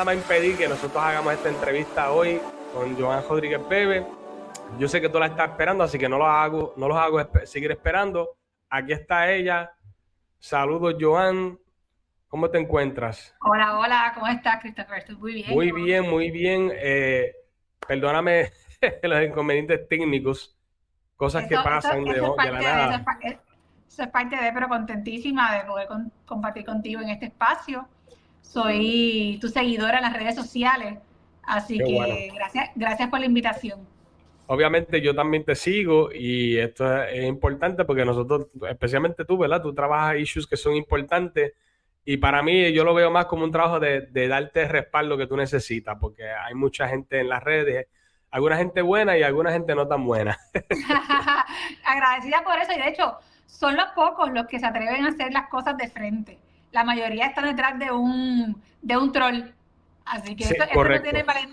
va a impedir que nosotros hagamos esta entrevista hoy con Joan Rodríguez Bebe. Yo sé que tú la estás esperando, así que no los hago seguir esperando. Aquí está ella. Saludos, Joan. ¿Cómo te encuentras? Hola, hola, ¿cómo estás, Christopher? Estoy muy bien. Muy bien, muy bien. Perdóname los inconvenientes técnicos, cosas que pasan Eso es de la parte de, nada. eso es parte de, pero contentísima de poder compartir contigo en este espacio. Soy tu seguidora en las redes sociales, así Qué bueno. que gracias por la invitación. Obviamente yo también te sigo y esto es importante porque nosotros, especialmente tú, ¿verdad? Tú trabajas issues que son importantes y para mí yo lo veo más como un trabajo de darte el respaldo que tú necesitas porque hay mucha gente en las redes, alguna gente buena y alguna gente no tan buena. Agradecida por eso, y de hecho, son los pocos los que se atreven a hacer las cosas de frente. La mayoría están detrás de un troll. Así que Sí, correcto,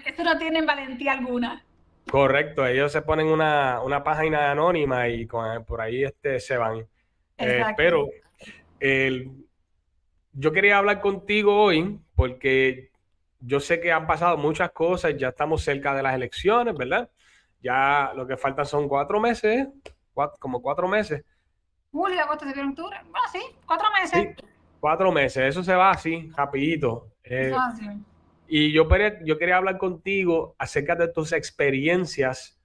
eso no tienen valentía alguna. correcto. Ellos se ponen una página anónima y por ahí se van. Exacto. Pero el, yo quería hablar contigo hoy porque yo sé que han pasado muchas cosas, ya estamos cerca de las elecciones, ¿verdad? Ya lo que faltan son 4 meses, como 4 meses. Julio, agosto, septiembre, octubre. Bueno, sí, 4 meses. Sí, 4 meses, eso se va así, rapidito. Eso es así. Y yo quería hablar contigo acerca de tus experiencias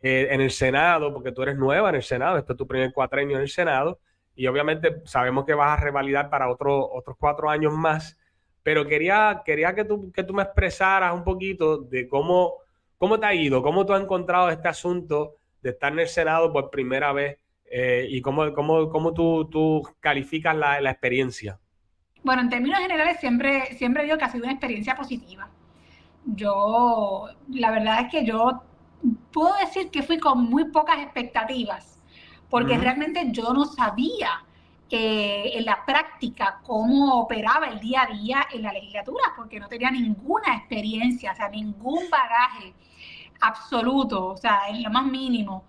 en el Senado, porque tú eres nueva en el Senado, este es tu primer cuatrenio en el Senado, y obviamente sabemos que vas a revalidar para otros 4 años más, pero quería que tú me expresaras un poquito de cómo te ha ido, cómo tú has encontrado este asunto de estar en el Senado por primera vez y cómo tú calificas la experiencia. Bueno, en términos generales, siempre digo que ha sido una experiencia positiva. La verdad es que yo puedo decir que fui con muy pocas expectativas, porque Ujú. realmente yo no sabía en la práctica cómo operaba el día a día en la legislatura, porque no tenía ninguna experiencia, o sea, ningún bagaje absoluto, o sea, en lo más mínimo,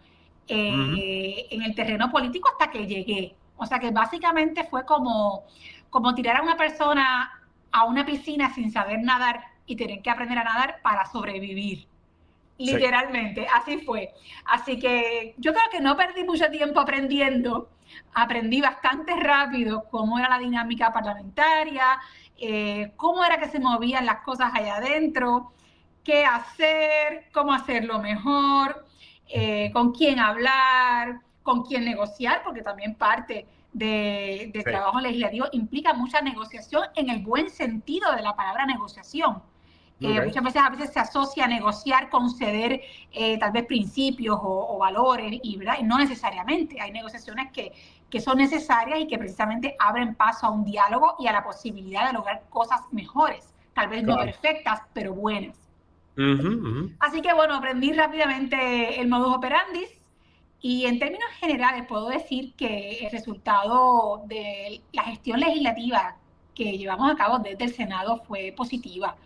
Ujú. en el terreno político hasta que llegué. O sea, que básicamente fue como tirar a una persona a una piscina sin saber nadar y tener que aprender a nadar para sobrevivir. Sí, Literalmente, así fue. Así que yo creo que no perdí mucho tiempo aprendiendo. Aprendí bastante rápido cómo era la dinámica parlamentaria, cómo era que se movían las cosas allá adentro, qué hacer, cómo hacerlo mejor, con quién hablar, con quién negociar, porque también parte de sí, trabajo legislativo implica mucha negociación en el buen sentido de la palabra negociación. ok, Muchas veces a veces se asocia a negociar con ceder tal vez principios o valores, ¿verdad? Y no necesariamente. Hay negociaciones que son necesarias y que precisamente abren paso a un diálogo y a la posibilidad de lograr cosas mejores, tal vez no claro. perfectas, pero buenas. Ujú, ujú. Así que bueno, aprendí rápidamente el modus operandi y en términos generales puedo decir que el resultado de la gestión legislativa que llevamos a cabo desde el Senado fue positiva.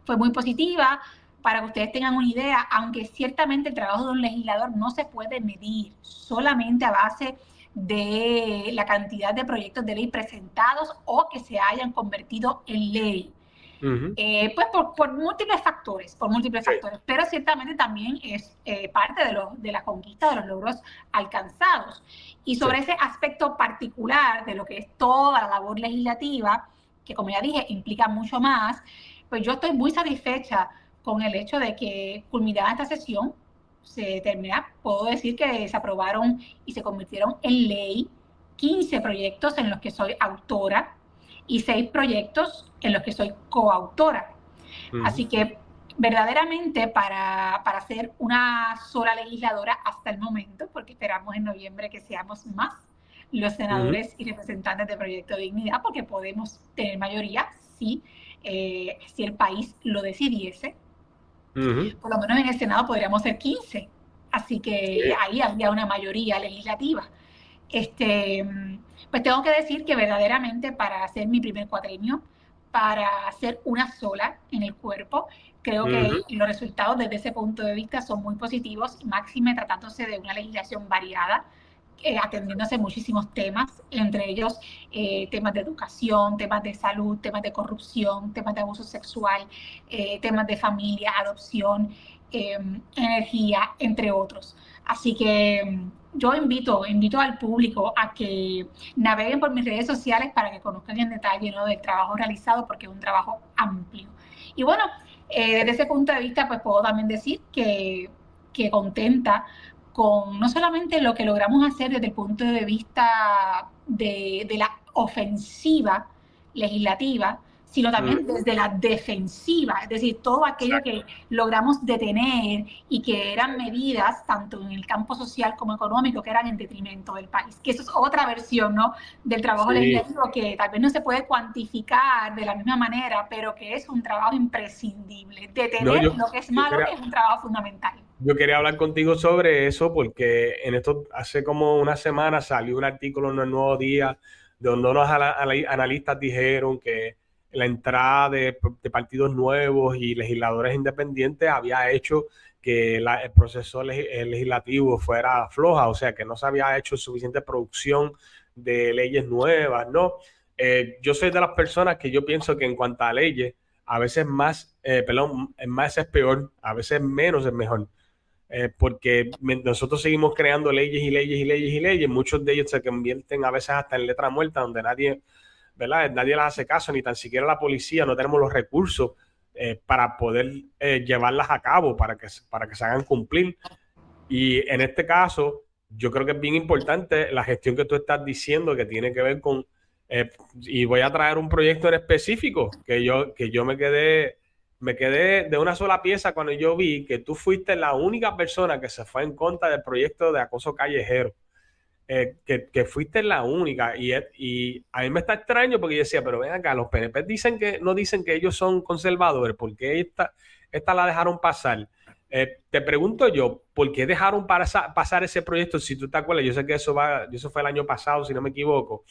Fue muy positiva. Para que ustedes tengan una idea, aunque ciertamente el trabajo de un legislador no se puede medir solamente a base de la cantidad de proyectos de ley presentados o que se hayan convertido en ley. Ujú. Pues por múltiples Sí, factores, pero ciertamente también es parte de la conquista, de los logros alcanzados. Y sí. sobre ese aspecto particular de lo que es toda la labor legislativa, que como ya dije, implica mucho más, pues yo estoy muy satisfecha con el hecho de que culminada esta sesión, se termina, puedo decir que se aprobaron y se convirtieron en ley 15 proyectos en los que soy autora, y 6 proyectos en los que soy coautora. Ujú. Así que verdaderamente para ser una sola legisladora hasta el momento, porque esperamos en noviembre que seamos más los Ujú. senadores y representantes de Proyecto de Dignidad, porque podemos tener mayoría si el país lo decidiese. Ujú. Por lo menos en el Senado podríamos ser 15. Así que Sí. ahí habría una mayoría legislativa. Este, pues tengo que decir que verdaderamente para hacer mi primer cuatrenio, para hacer una sola en el cuerpo, creo Ujú. que los resultados desde ese punto de vista son muy positivos, máxime tratándose de una legislación variada, atendiéndose muchísimos temas, entre ellos temas de educación, temas de salud, temas de corrupción, temas de abuso sexual, temas de familia, adopción, energía, entre otros. Así que yo invito al público a que naveguen por mis redes sociales para que conozcan en detalle, ¿no?, del trabajo realizado, porque es un trabajo amplio. Y bueno, desde ese punto de vista, pues puedo también decir que contenta con no solamente lo que logramos hacer desde el punto de vista de la ofensiva legislativa, sino también desde la defensiva, es decir, todo aquello que logramos detener y que eran medidas, tanto en el campo social como económico, que eran en detrimento del país. Que eso es otra versión, ¿no?, del trabajo legislativo, que tal vez no se puede cuantificar de la misma manera, pero que es un trabajo imprescindible. Detener lo que es malo es un trabajo fundamental. Yo quería hablar contigo sobre eso porque hace como una semana salió un artículo en El Nuevo Día donde unos analistas dijeron que la entrada de partidos nuevos y legisladores independientes había hecho que el proceso legislativo fuera floja, o sea, que no se había hecho suficiente producción de leyes nuevas, ¿no? Yo soy de las personas que yo pienso que en cuanto a leyes, a veces más es peor, a veces menos es mejor. Porque nosotros seguimos creando leyes y leyes y leyes y leyes, muchos de ellos se convierten a veces hasta en letra muerta, donde nadie les hace caso, ni tan siquiera la policía, no tenemos los recursos para poder llevarlas a cabo, para que se hagan cumplir. Y en este caso, yo creo que es bien importante la gestión que tú estás diciendo, que tiene que ver con, y voy a traer un proyecto en específico, que yo me quedé de una sola pieza cuando yo vi que tú fuiste la única persona que se fue en contra del proyecto de acoso callejero. Que fuiste la única, y a mí me está extraño porque yo decía, pero ven acá, los PNP no dicen que ellos son conservadores, ¿por qué esta la dejaron pasar? Te pregunto yo, ¿por qué dejaron pasar ese proyecto? Si tú te acuerdas, yo sé que eso fue el año pasado, si no me equivoco.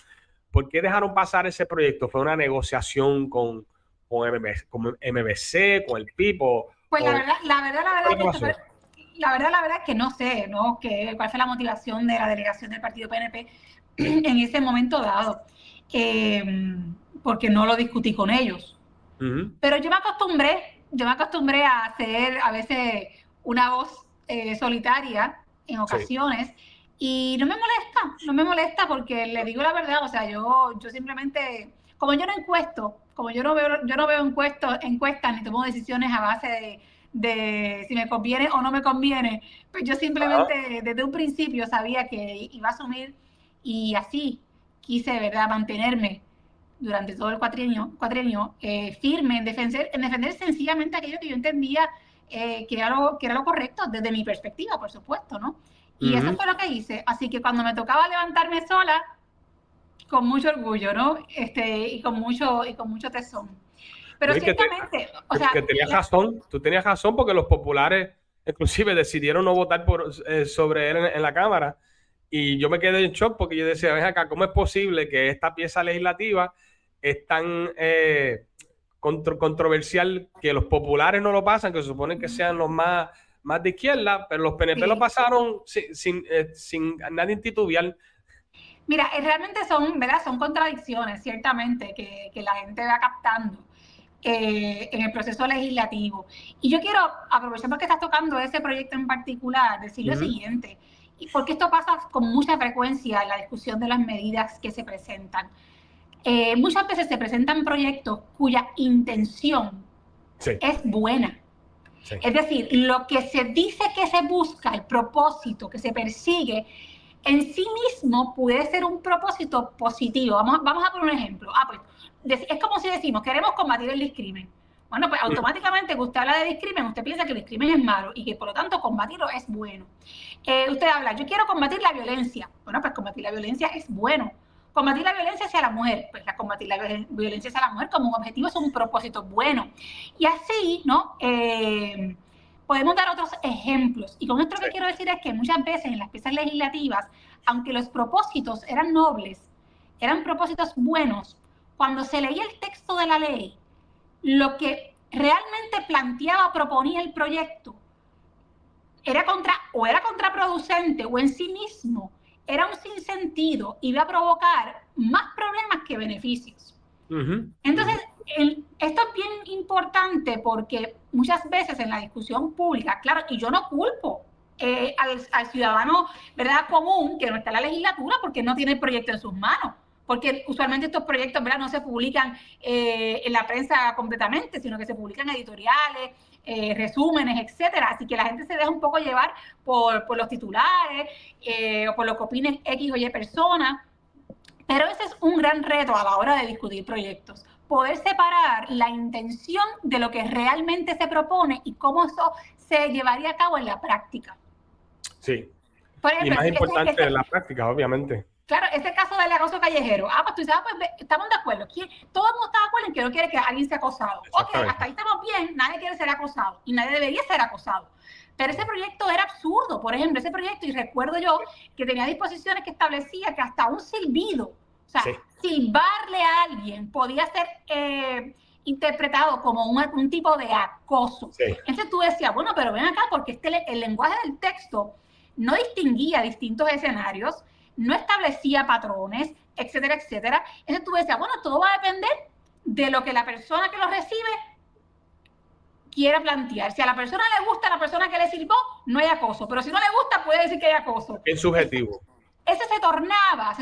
¿Por qué dejaron pasar ese proyecto? ¿Fue una negociación con MBC, con el PIB? Pues la verdad es que no sé, ¿no?, cuál fue la motivación de la delegación del partido PNP en ese momento dado, porque no lo discutí con ellos. Pero yo me acostumbré a ser a veces una voz solitaria en ocasiones, y no me molesta porque le digo la verdad, o sea, yo simplemente, como yo no encuesto, como yo no veo encuestas ni tomo decisiones a base de si me conviene o no me conviene, pues yo simplemente desde un principio sabía que iba a asumir, y así quise, ¿verdad?, mantenerme durante todo el cuatrienio firme en defender sencillamente aquello que yo entendía que era lo correcto desde mi perspectiva, por supuesto, ¿no? Y eso fue lo que hice. Así que cuando me tocaba levantarme sola, con mucho orgullo, ¿no? Y con mucho tesón. Pero ciertamente, tú tenías razón porque los populares inclusive decidieron no votar sobre él en la Cámara, y yo me quedé en shock porque yo decía, ven acá, ¿cómo es posible que esta pieza legislativa es tan controversial que los populares no lo pasan, que se supone que sean los más de izquierda, pero los PNP lo pasaron sin nadie titubear? Mira, realmente son contradicciones, ciertamente, que la gente va captando en el proceso legislativo. Y yo quiero aprovechar porque estás tocando ese proyecto en particular, decir lo siguiente, y porque esto pasa con mucha frecuencia en la discusión de las medidas que se presentan. Muchas veces se presentan proyectos cuya intención es buena. Es decir, lo que se dice que se busca, el propósito que se persigue, en sí mismo puede ser un propósito positivo. Vamos a poner un ejemplo. Pues, es como si decimos, queremos combatir el discrimen. Bueno, pues automáticamente que usted habla de discrimen, usted piensa que el discrimen es malo y que por lo tanto combatirlo es bueno. Usted habla, yo quiero combatir la violencia. Bueno, pues combatir la violencia es bueno. Combatir la violencia hacia la mujer, pues combatir la violencia hacia la mujer como un objetivo es un propósito bueno. Y así, ¿no? Podemos dar otros ejemplos. Y con esto lo que quiero decir es que muchas veces en las piezas legislativas, aunque los propósitos eran nobles, eran propósitos buenos, cuando se leía el texto de la ley, lo que realmente planteaba o proponía el proyecto era contraproducente o en sí mismo era un sinsentido, iba a provocar más problemas que beneficios. Entonces, esto es bien importante porque muchas veces en la discusión pública, claro, y yo no culpo al ciudadano, ¿verdad?, común que no está en la legislatura porque no tiene el proyecto en sus manos, porque usualmente estos proyectos, ¿verdad?, no se publican en la prensa completamente, sino que se publican editoriales, resúmenes, etcétera. Así que la gente se deja un poco llevar por los titulares o por lo que opinen X o Y personas. Pero ese es un gran reto a la hora de discutir proyectos. Poder separar la intención de lo que realmente se propone y cómo eso se llevaría a cabo en la práctica. Sí. Por ejemplo, y más importante en la práctica, obviamente. Claro, ese caso del acoso callejero. Pues tú sabes, pues estamos de acuerdo. Todo el mundo está de acuerdo en que no quiere que alguien sea acosado. Ok, hasta ahí estamos bien, nadie quiere ser acosado y nadie debería ser acosado. Pero ese proyecto era absurdo, por ejemplo, ese proyecto, y recuerdo yo que tenía disposiciones que establecía que hasta un silbido, o sea, silbarle a alguien podía ser interpretado como un tipo de acoso. Entonces tú decías, bueno, pero ven acá, porque el lenguaje del texto no distinguía distintos escenarios, no establecía patrones, etcétera, etcétera. Entonces tú decías, bueno, todo va a depender de lo que la persona que lo recibe quiera plantear. Si a la persona le gusta, a la persona que le sirvió, no hay acoso. Pero si no le gusta, puede decir que hay acoso. Es subjetivo. Ese se tornaba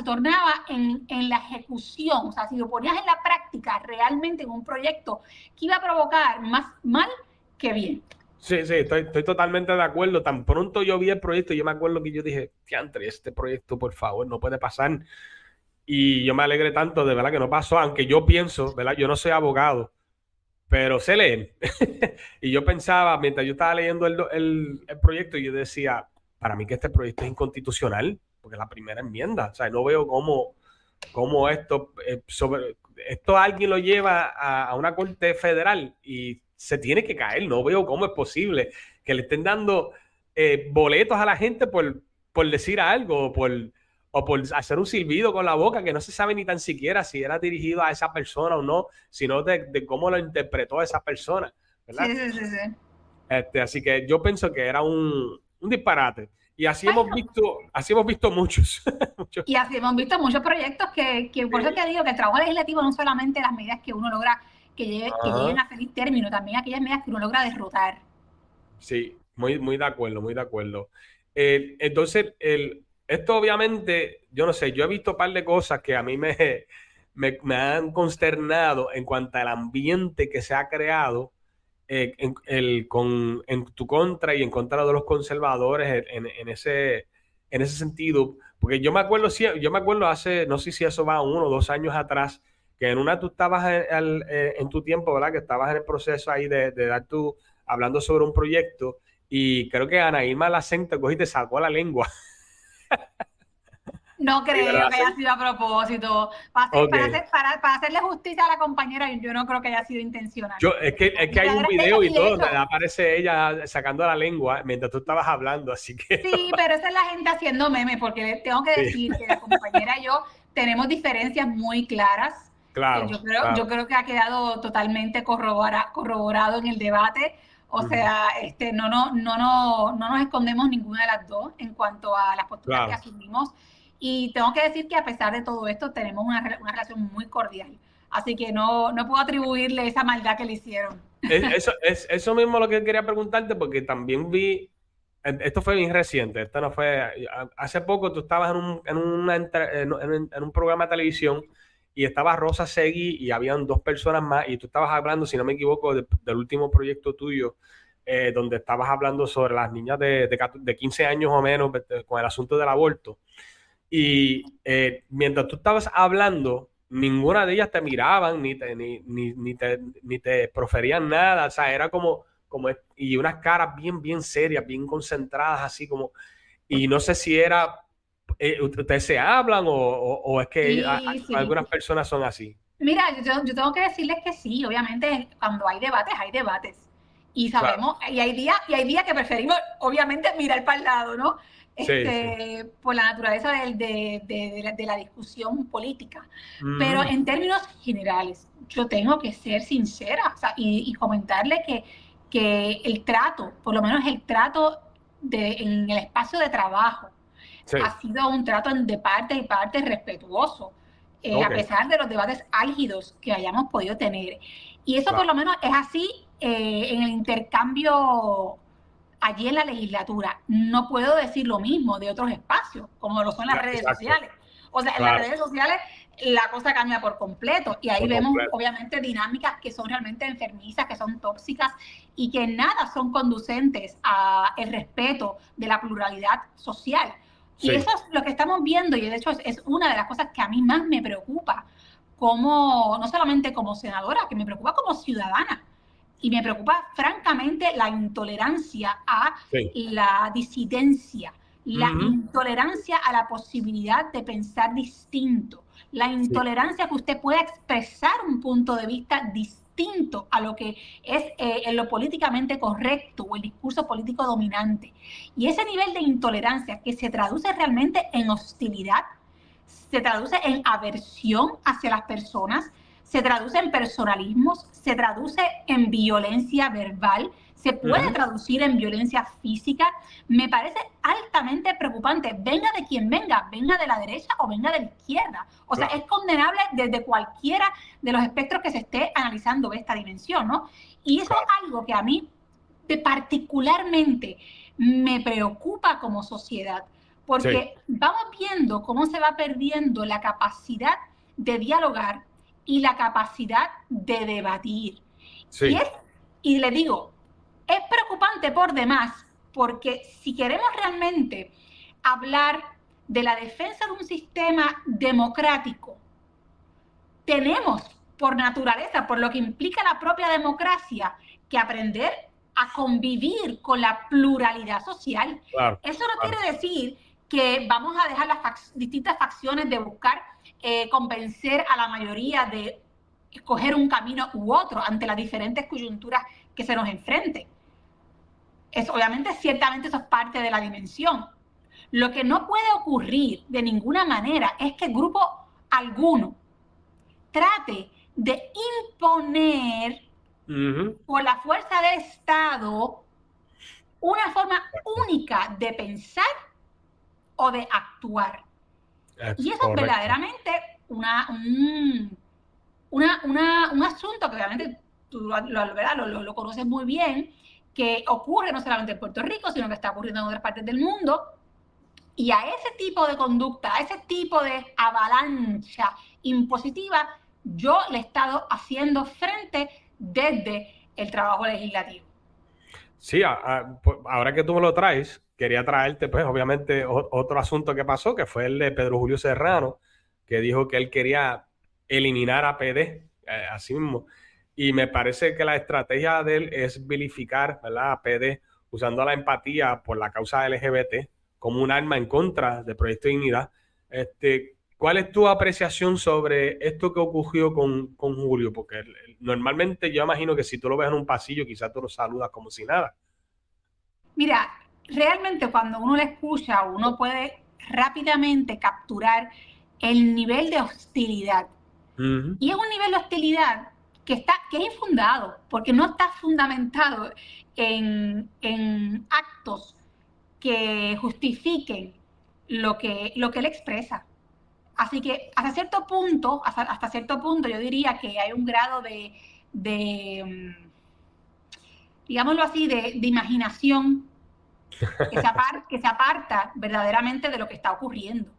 en la ejecución. O sea, si lo ponías en la práctica realmente en un proyecto que iba a provocar más mal que bien. Sí, estoy totalmente de acuerdo. Tan pronto yo vi el proyecto, yo me acuerdo que yo dije, diantre, este proyecto, por favor, no puede pasar. Y yo me alegré tanto, de verdad, que no pasó, aunque yo pienso, ¿verdad? Yo no soy abogado, pero sé leer. Y yo pensaba, mientras yo estaba leyendo el proyecto, yo decía, para mí que este proyecto es inconstitucional, porque es la primera enmienda. O sea, no veo cómo esto alguien lo lleva a una corte federal y se tiene que caer. No veo cómo es posible que le estén dando boletos a la gente por decir algo o por hacer un silbido con la boca que no se sabe ni tan siquiera si era dirigido a esa persona o no, sino de cómo lo interpretó esa persona, ¿verdad? Sí. Así que yo pienso que era un disparate. Y así hemos visto muchos. Y así hemos visto muchos proyectos que por eso te digo que el trabajo legislativo no solamente las medidas que uno logra que lleguen a feliz término, también aquellas medidas que uno logra derrotar. Sí, muy de acuerdo, muy de acuerdo. Entonces, esto obviamente, yo no sé, yo he visto un par de cosas que a mí me han consternado en cuanto al ambiente que se ha creado en tu contra y en contra de los conservadores en ese sentido. Porque yo me acuerdo hace, no sé si eso va 1 o 2 años atrás, que en una tú estabas en tu tiempo, ¿verdad? Que estabas en el proceso ahí de dar hablando sobre un proyecto y creo que Ana Irma Lacente cogí y te sacó la lengua. No creo que haya sido a propósito. Para hacerle justicia a la compañera, yo no creo que haya sido intencional. Es que hay un video y todo, donde aparece ella sacando la lengua mientras tú estabas hablando, así que... Sí, pero esa es la gente haciendo memes, porque tengo que decir que la compañera y yo tenemos diferencias muy claras. Claro, yo creo que ha quedado totalmente corroborado en el debate. O sea, no nos escondemos ninguna de las dos en cuanto a las posturas que asumimos. Y tengo que decir que a pesar de todo esto tenemos una relación muy cordial. Así que no puedo atribuirle esa maldad que le hicieron. Eso mismo lo que quería preguntarte, porque también vi, esto fue bien reciente, esto no fue, hace poco tú estabas en un programa de televisión y estaba Rosa Seguí y habían 2 personas más y tú estabas hablando, si no me equivoco, del último proyecto tuyo, donde estabas hablando sobre las niñas de 15 años o menos con el asunto del aborto. Y mientras tú estabas hablando, ninguna de ellas te miraban ni te proferían nada. O sea, era como y unas caras bien serias, bien concentradas, así como. Y no sé si era. ¿Ustedes se hablan o es que algunas personas son así? Mira, yo tengo que decirles que sí, obviamente, cuando hay debates, hay debates. Y sabemos, claro. y hay días que preferimos, obviamente, mirar para el lado, ¿no? Por la naturaleza de la discusión política. Pero en términos generales, yo tengo que ser sincera, o sea, y comentarle que el trato, por lo menos el trato en el espacio de trabajo, Sí, ha sido un trato de partes y partes respetuoso, a ok, pesar de los debates álgidos que hayamos podido tener. Y eso por claro. lo menos es así en el intercambio allí en la legislatura. No puedo decir lo mismo de otros espacios, como lo son las redes Exacto, sociales. O sea, en las claro, redes sociales la cosa cambia por completo y ahí por vemos completo. obviamente dinámicas que son realmente enfermizas, que son tóxicas y que nada son conducentes a el respeto de la pluralidad social. Y eso Sí, es lo que estamos viendo y de hecho es una de las cosas que a mí más me preocupa, como, no solamente como senadora, que me preocupa como ciudadana. Y me preocupa francamente la intolerancia a sí. la disidencia, la Ujú, intolerancia a la posibilidad de pensar distinto, la sí, intolerancia que usted pueda expresar un punto de vista distinto a lo que es en lo políticamente correcto o el discurso político dominante. Y ese nivel de intolerancia que se traduce realmente en hostilidad, se traduce en aversión hacia las personas, se traduce en personalismos, se traduce en violencia verbal, se puede ujú, traducir en violencia física. Me parece altamente preocupante, venga de quien venga, venga de la derecha o venga de la izquierda. O sea, es claro, condenable desde cualquiera de los espectros que se esté analizando esta dimensión, ¿no? Y eso claro, es algo que a mí particularmente me preocupa como sociedad, sí, porque vamos viendo cómo se va perdiendo la capacidad de dialogar y la capacidad de debatir. Y sí, es, y le digo, es preocupante por demás, porque si queremos realmente hablar de la defensa de un sistema democrático, tenemos por naturaleza, por lo que implica la propia democracia, que aprender a convivir con la pluralidad social. claro, Eso no claro. quiere decir que vamos a dejar las distintas facciones de buscar convencer a la mayoría de escoger un camino u otro ante las diferentes coyunturas que se nos enfrenten. Obviamente, ciertamente eso es parte de la dimensión. Lo que no puede ocurrir de ninguna manera es que el grupo alguno trate de imponer Ujú, por la fuerza del Estado una forma exacto, única de pensar o de actuar. Y eso es correcto. verdaderamente un asunto que obviamente tú lo conoces muy bien, que ocurre no solamente en Puerto Rico, sino que está ocurriendo en otras partes del mundo. Y a ese tipo de conducta, a ese tipo de avalancha impositiva, yo le he estado haciendo frente desde el trabajo legislativo. Sí, pues, ahora que tú me lo traes, quería traerte, pues, obviamente, otro asunto que pasó, que fue el de Pedro Julio Serrano, que dijo que él quería eliminar a PD, así mismo. Y me parece que la estrategia de él es vilificar, ¿verdad?, a PD, usando la empatía por la causa LGBT como un arma en contra del Proyecto de Dignidad. ¿Cuál es tu apreciación sobre esto que ocurrió con Julio? Porque normalmente yo imagino que si tú lo ves en un pasillo, quizás tú lo saludas como si nada. Mira, realmente cuando uno le escucha, uno puede rápidamente capturar el nivel de hostilidad. Ujú, Y es un nivel de hostilidad que es infundado, porque no está fundamentado en actos que justifiquen lo que él expresa. Así que hasta cierto punto, yo diría que hay un grado de digámoslo así, de imaginación que se aparta verdaderamente de lo que está ocurriendo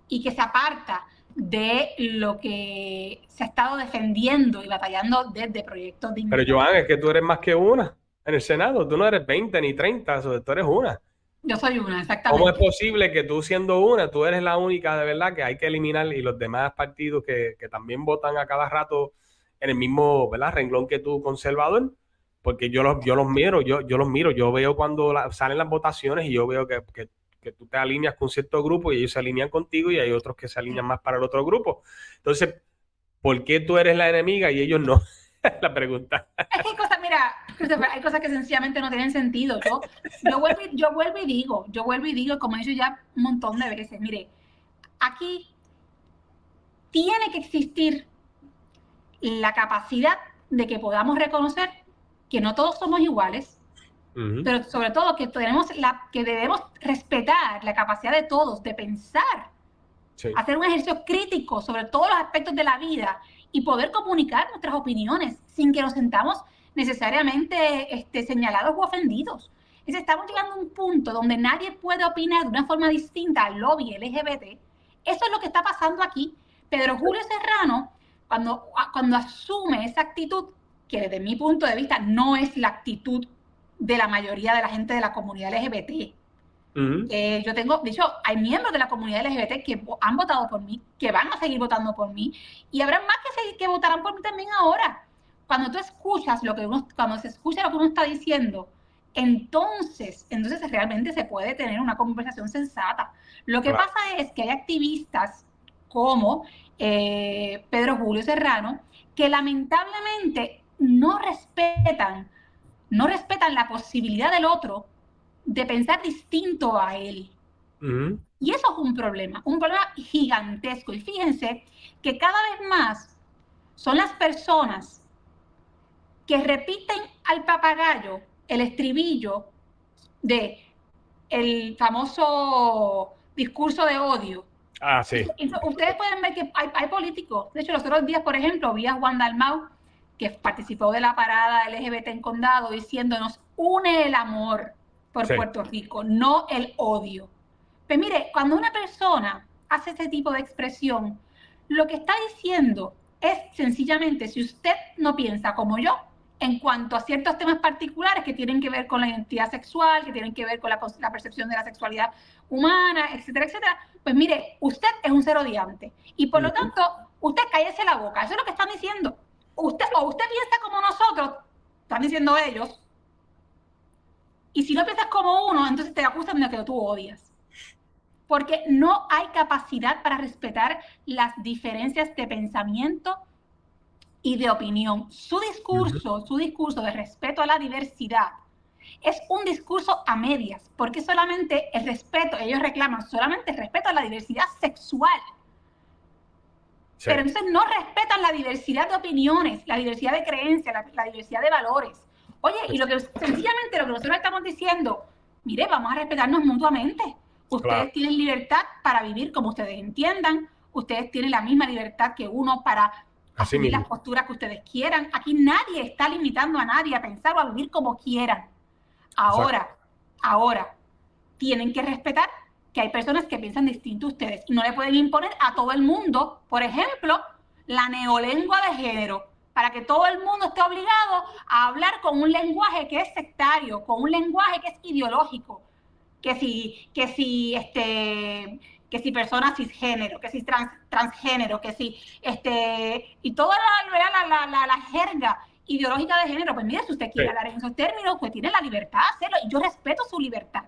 y que se aparta de lo que se ha estado defendiendo y batallando desde Proyecto pero Dignidad. Joan, es que tú eres más que una en el Senado. Tú no eres 20 ni 30, tú eres una. Yo soy una, ¿Cómo es exactamente. posible que tú siendo una, tú eres la única de verdad que hay que eliminar y los demás partidos que también votan a cada rato en el mismo, ¿verdad?, renglón que tú, conservador? Porque yo los miro, yo los miro, yo veo cuando salen las votaciones y yo veo que tú te alineas con cierto grupo y ellos se alinean contigo y hay otros que se alinean Sí. más para el otro grupo. Entonces, ¿por qué tú eres la enemiga y ellos no? La pregunta. Es que hay cosas, mira, hay cosas que sencillamente no tienen sentido. Yo vuelvo y digo, como he dicho ya un montón de veces, mire, aquí tiene que existir la capacidad de que podamos reconocer que no todos somos iguales, Ujú. pero sobre todo que debemos respetar la capacidad de todos de pensar, Sí. hacer un ejercicio crítico sobre todos los aspectos de la vida y poder comunicar nuestras opiniones sin que nos sentamos necesariamente señalados u ofendidos. Estamos llegando a un punto donde nadie puede opinar de una forma distinta al lobby LGBT. Eso es lo que está pasando aquí. Pedro Julio Serrano, cuando asume esa actitud, que desde mi punto de vista no es la actitud de la mayoría de la gente de la comunidad LGBT. Yo tengo, de hecho, hay miembros de la comunidad LGBT que han votado por mí, que van a seguir votando por mí, y habrá más que votarán por mí también ahora. Cuando tú escuchas cuando se escucha lo que uno está diciendo, entonces realmente se puede tener una conversación sensata. Lo que pasa es que hay activistas como Pedro Julio Serrano que lamentablemente no respetan la posibilidad del otro de pensar distinto a él. Y eso es un problema gigantesco. Y fíjense que cada vez más son las personas que repiten al papagayo el estribillo de el famoso discurso de odio. Ah, sí. Ustedes pueden ver que hay políticos. De hecho, los otros días, por ejemplo, vi a Juan Dalmau, que participó de la parada LGBT en Condado, diciéndonos: une el amor por Puerto Rico, no el odio. Pues mire, cuando una persona hace ese tipo de expresión, lo que está diciendo es sencillamente: si usted no piensa como yo en cuanto a ciertos temas particulares que tienen que ver con la identidad sexual, que tienen que ver con la percepción de la sexualidad humana, etcétera, etcétera, pues mire, usted es un ser odiante. Y por lo tanto, usted cállese la boca. Eso es lo que están diciendo. Usted piensa como nosotros, están diciendo ellos, y si no piensas como uno, entonces te acusan de que tú odias. Porque no hay capacidad para respetar las diferencias de pensamiento y de opinión. Su discurso de respeto a la diversidad es un discurso a medias, porque solamente el respeto, ellos reclaman solamente el respeto a la diversidad sexual. Sí. Pero entonces no respetan la diversidad de opiniones, la diversidad de creencias, la diversidad de valores. Oye, y sencillamente lo que nosotros estamos diciendo, mire, vamos a respetarnos mutuamente. Ustedes tienen libertad para vivir como ustedes entiendan, ustedes tienen la misma libertad que uno para asumir las posturas que ustedes quieran. Aquí nadie está limitando a nadie a pensar o a vivir como quieran. Ahora, tienen que respetar que hay personas que piensan distinto a ustedes y no le pueden imponer a todo el mundo, por ejemplo, la neolengua de género, para que todo el mundo esté obligado a hablar con un lenguaje que es sectario, con un lenguaje que es ideológico, que si personas cisgénero, que si transgénero, que si y toda la jerga ideológica de género. Pues mire, si usted quiere hablar en esos términos, pues tiene la libertad de hacerlo, y yo respeto su libertad.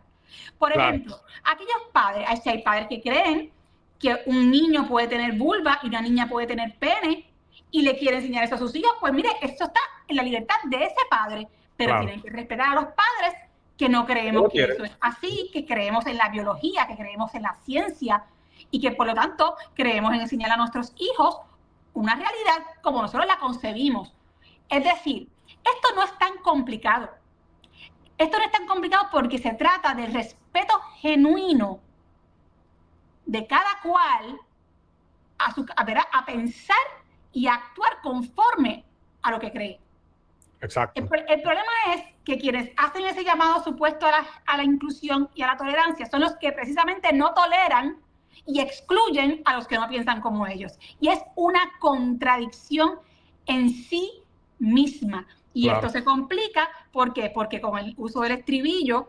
Por ejemplo, aquellos padres, hay padres que creen que un niño puede tener vulva y una niña puede tener pene y le quieren enseñar eso a sus hijos. Pues mire, eso está en la libertad de ese padre, pero tienen que respetar a los padres que no creemos que eso es así, que creemos en la biología, que creemos en la ciencia y que por lo tanto creemos en enseñar a nuestros hijos una realidad como nosotros la concebimos. Es decir, esto no es tan complicado. Esto no es tan complicado porque se trata del respeto genuino de cada cual a pensar y a actuar conforme a lo que cree. Exacto. El problema es que quienes hacen ese llamado supuesto a la inclusión y a la tolerancia son los que precisamente no toleran y excluyen a los que no piensan como ellos. Y es una contradicción en sí misma. Y esto se complica, ¿por qué? Porque con el uso del estribillo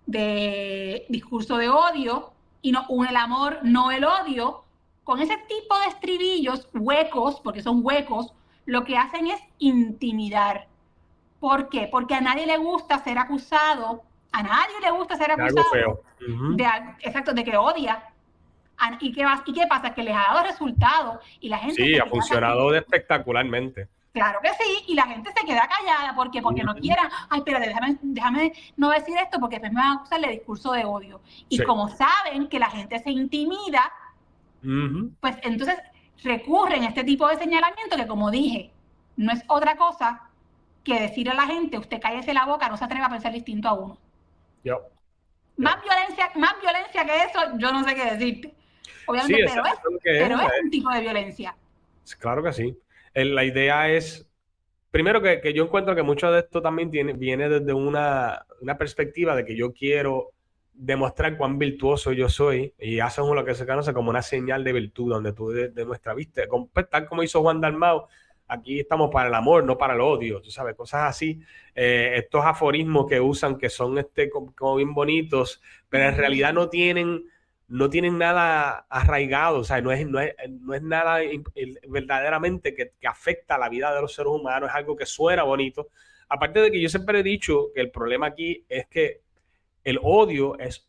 de discurso de odio y no une el amor, no el odio, con ese tipo de estribillos huecos, porque son huecos, lo que hacen es intimidar. ¿Por qué? Porque a nadie le gusta ser acusado, de que odia. ¿Y qué pasa? Que les ha dado resultados y la gente... Sí, ha funcionado espectacularmente. Claro que sí, y la gente se queda callada porque no quieran, ay, espérate, déjame no decir esto porque después me van a acusar de discurso de odio. Y como saben que la gente se intimida, pues entonces recurren a este tipo de señalamiento que, como dije, no es otra cosa que decirle a la gente, usted cállese la boca, no se atreva a pensar distinto a uno. Yep. Más violencia que eso, yo no sé qué decirte. Obviamente, Sí, pero es un tipo de violencia. Claro que sí. La idea es, primero que yo encuentro que mucho de esto también viene desde una perspectiva de que yo quiero demostrar cuán virtuoso yo soy, y hacen lo que se conoce como una señal de virtud, donde tú demuestras, viste, pues, tal como hizo Juan Dalmau, aquí estamos para el amor, no para el odio, tú sabes, cosas así. Estos aforismos que usan que son como bien bonitos, pero en realidad no tienen nada arraigado, o sea, no es nada verdaderamente que afecta a la vida de los seres humanos, es algo que suena bonito. Aparte de que yo siempre he dicho que el problema aquí es que el odio es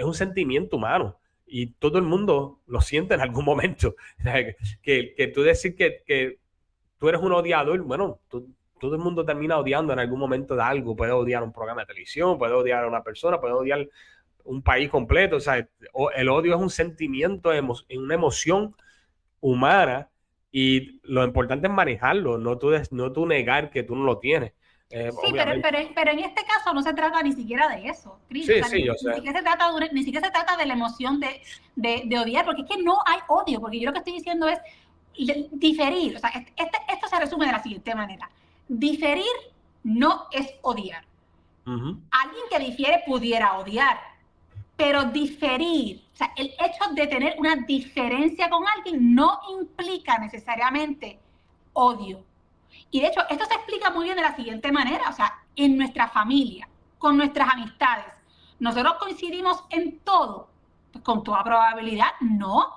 un sentimiento humano y todo el mundo lo siente en algún momento. O sea, que tú decir que tú eres un odiador, bueno, todo el mundo termina odiando en algún momento de algo. Puede odiar un programa de televisión, puede odiar a una persona, puede odiar un país completo. O sea, el odio es un sentimiento, una emoción humana, y lo importante es manejarlo, no tú negar que tú no lo tienes. Sí, Obviamente. pero en este caso no se trata ni siquiera de eso, Cris. O Sí, sea, sí, yo ni sé. siquiera ni siquiera se trata de la emoción de odiar, porque es que no hay odio, porque yo lo que estoy diciendo es diferir. O sea, esto se resume de la siguiente manera. Diferir no es odiar. Alguien que difiere pudiera odiar, pero diferir, o sea, el hecho de tener una diferencia con alguien no implica necesariamente odio. Y de hecho, esto se explica muy bien de la siguiente manera, o sea, en nuestra familia, con nuestras amistades, ¿nosotros coincidimos en todo? Pues con toda probabilidad, no.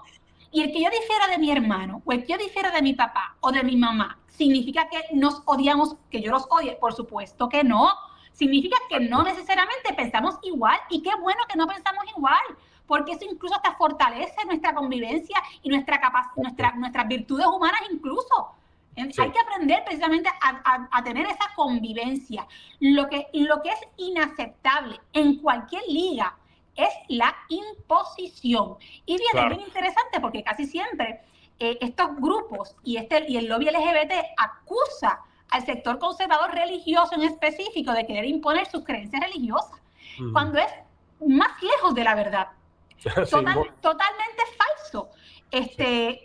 Y el que yo difiera de mi hermano, o el que yo difiera de mi papá o de mi mamá, ¿significa que nos odiamos, que yo los odie? Por supuesto que no. Significa que no necesariamente pensamos igual, y qué bueno que no pensamos igual, porque eso incluso hasta fortalece nuestra convivencia y nuestras virtudes humanas incluso. Sí. Hay que aprender precisamente a tener esa convivencia. Lo que es inaceptable en cualquier liga es la imposición. Y bien, claro, es bien interesante porque casi siempre estos grupos y el lobby LGBT acusa al sector conservador religioso en específico de querer imponer sus creencias religiosas, cuando es más lejos de la verdad. Totalmente falso.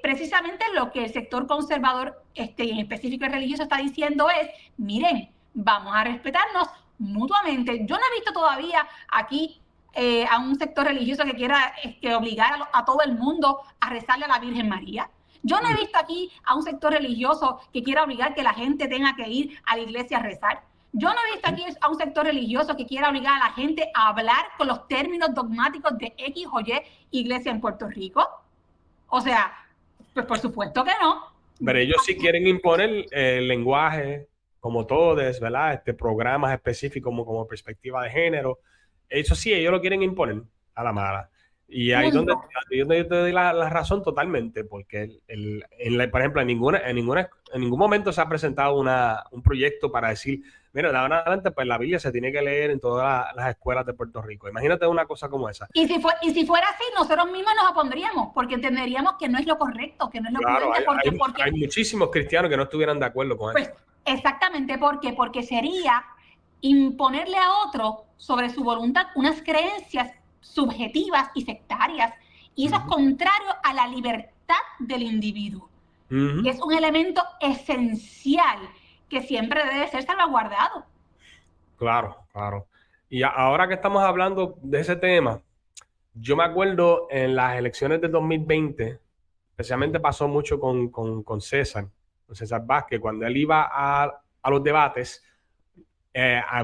Precisamente lo que el sector conservador y en específico el religioso está diciendo es, miren, vamos a respetarnos mutuamente. Yo no he visto todavía aquí a un sector religioso que quiera obligar a todo el mundo a rezarle a la Virgen María. Yo no he visto aquí a un sector religioso que quiera obligar que la gente tenga que ir a la iglesia a rezar. Yo no he visto aquí a un sector religioso que quiera obligar a la gente a hablar con los términos dogmáticos de X o Y iglesia en Puerto Rico. O sea, pues por supuesto que no. Pero ellos sí quieren imponer el lenguaje, como todos, ¿verdad? Programas específicos como perspectiva de género. Eso sí, ellos lo quieren imponer a la mala. Y ahí donde yo te doy la razón totalmente, porque por ejemplo, en ningún momento se ha presentado un proyecto para decir, mira, de ahora en adelante, pues la Biblia se tiene que leer en todas las escuelas de Puerto Rico. Imagínate una cosa como esa. Y si fuera así, nosotros mismos nos opondríamos, porque entenderíamos que no es lo correcto, que no es lo prudente. Porque hay muchísimos cristianos que no estuvieran de acuerdo con eso. Exactamente, porque sería imponerle a otro sobre su voluntad unas creencias subjetivas y sectarias, y eso es contrario a la libertad del individuo, que es un elemento esencial que siempre debe ser salvaguardado. Claro, claro. Y ahora que estamos hablando de ese tema, yo me acuerdo en las elecciones del 2020, especialmente pasó mucho con César Vázquez, cuando él iba a los debates,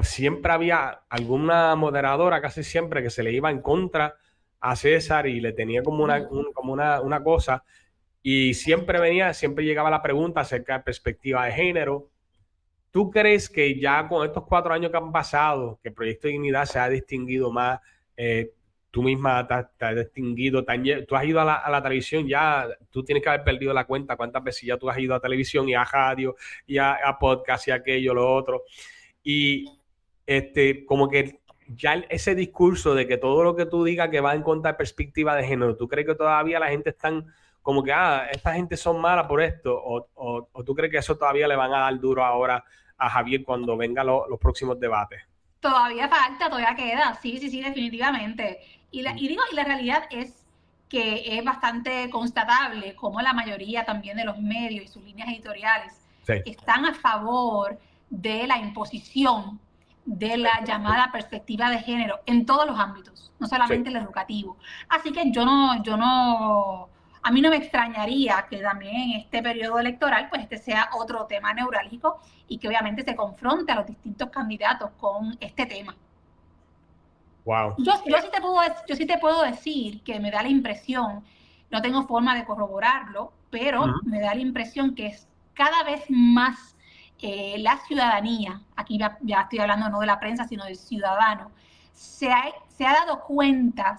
siempre había alguna moderadora, casi siempre, que se le iba en contra a César y le tenía como una cosa, y siempre llegaba la pregunta acerca de perspectiva de género. ¿Tú crees que ya con estos 4 años que han pasado, que el Proyecto de Dignidad se ha distinguido más, tú misma te has distinguido, tú has ido a la televisión ya, tú tienes que haber perdido la cuenta cuántas veces ya tú has ido a televisión y a radio y a podcast y aquello, lo otro, y como que ya ese discurso de que todo lo que tú digas que va en contra de perspectiva de género, ¿tú crees que todavía la gente están como que, esta gente son malas por esto? ¿O tú crees que eso todavía le van a dar duro ahora a Javier cuando vengan los próximos debates? Todavía falta, todavía queda, sí, definitivamente. Y la realidad es que es bastante constatable cómo la mayoría también de los medios y sus líneas editoriales están a favor de la imposición de la llamada perspectiva de género en todos los ámbitos, no solamente el educativo. Así que a mí no me extrañaría que también en este periodo electoral, pues este sea otro tema neurálgico y que obviamente se confronte a los distintos candidatos con este tema. Wow. Yo sí te puedo decir que me da la impresión, no tengo forma de corroborarlo, pero me da la impresión que es cada vez más la ciudadanía, aquí ya estoy hablando no de la prensa, sino del ciudadano, se ha dado cuenta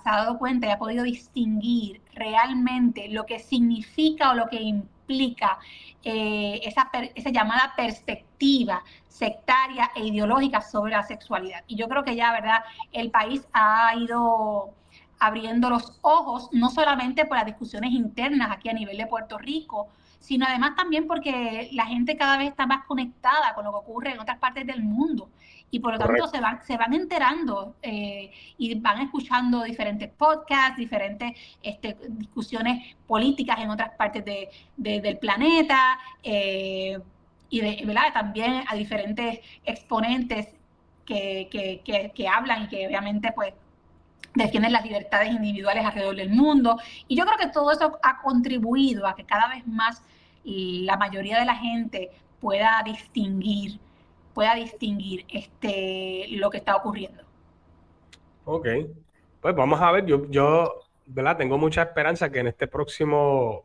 y ha podido distinguir realmente lo que significa o lo que implica esa llamada perspectiva sectaria e ideológica sobre la sexualidad. Y yo creo que ya, ¿verdad?, el país ha ido abriendo los ojos, no solamente por las discusiones internas aquí a nivel de Puerto Rico, sino además también porque la gente cada vez está más conectada con lo que ocurre en otras partes del mundo y por lo tanto se van enterando y van escuchando diferentes podcasts, diferentes discusiones políticas en otras partes del planeta y ¿verdad?, también a diferentes exponentes que hablan y que obviamente pues defienden las libertades individuales alrededor del mundo. Y yo creo que todo eso ha contribuido a que cada vez más la mayoría de la gente pueda distinguir lo que está ocurriendo. Ok, pues vamos a ver, yo ¿verdad? Tengo mucha esperanza que en estos próximos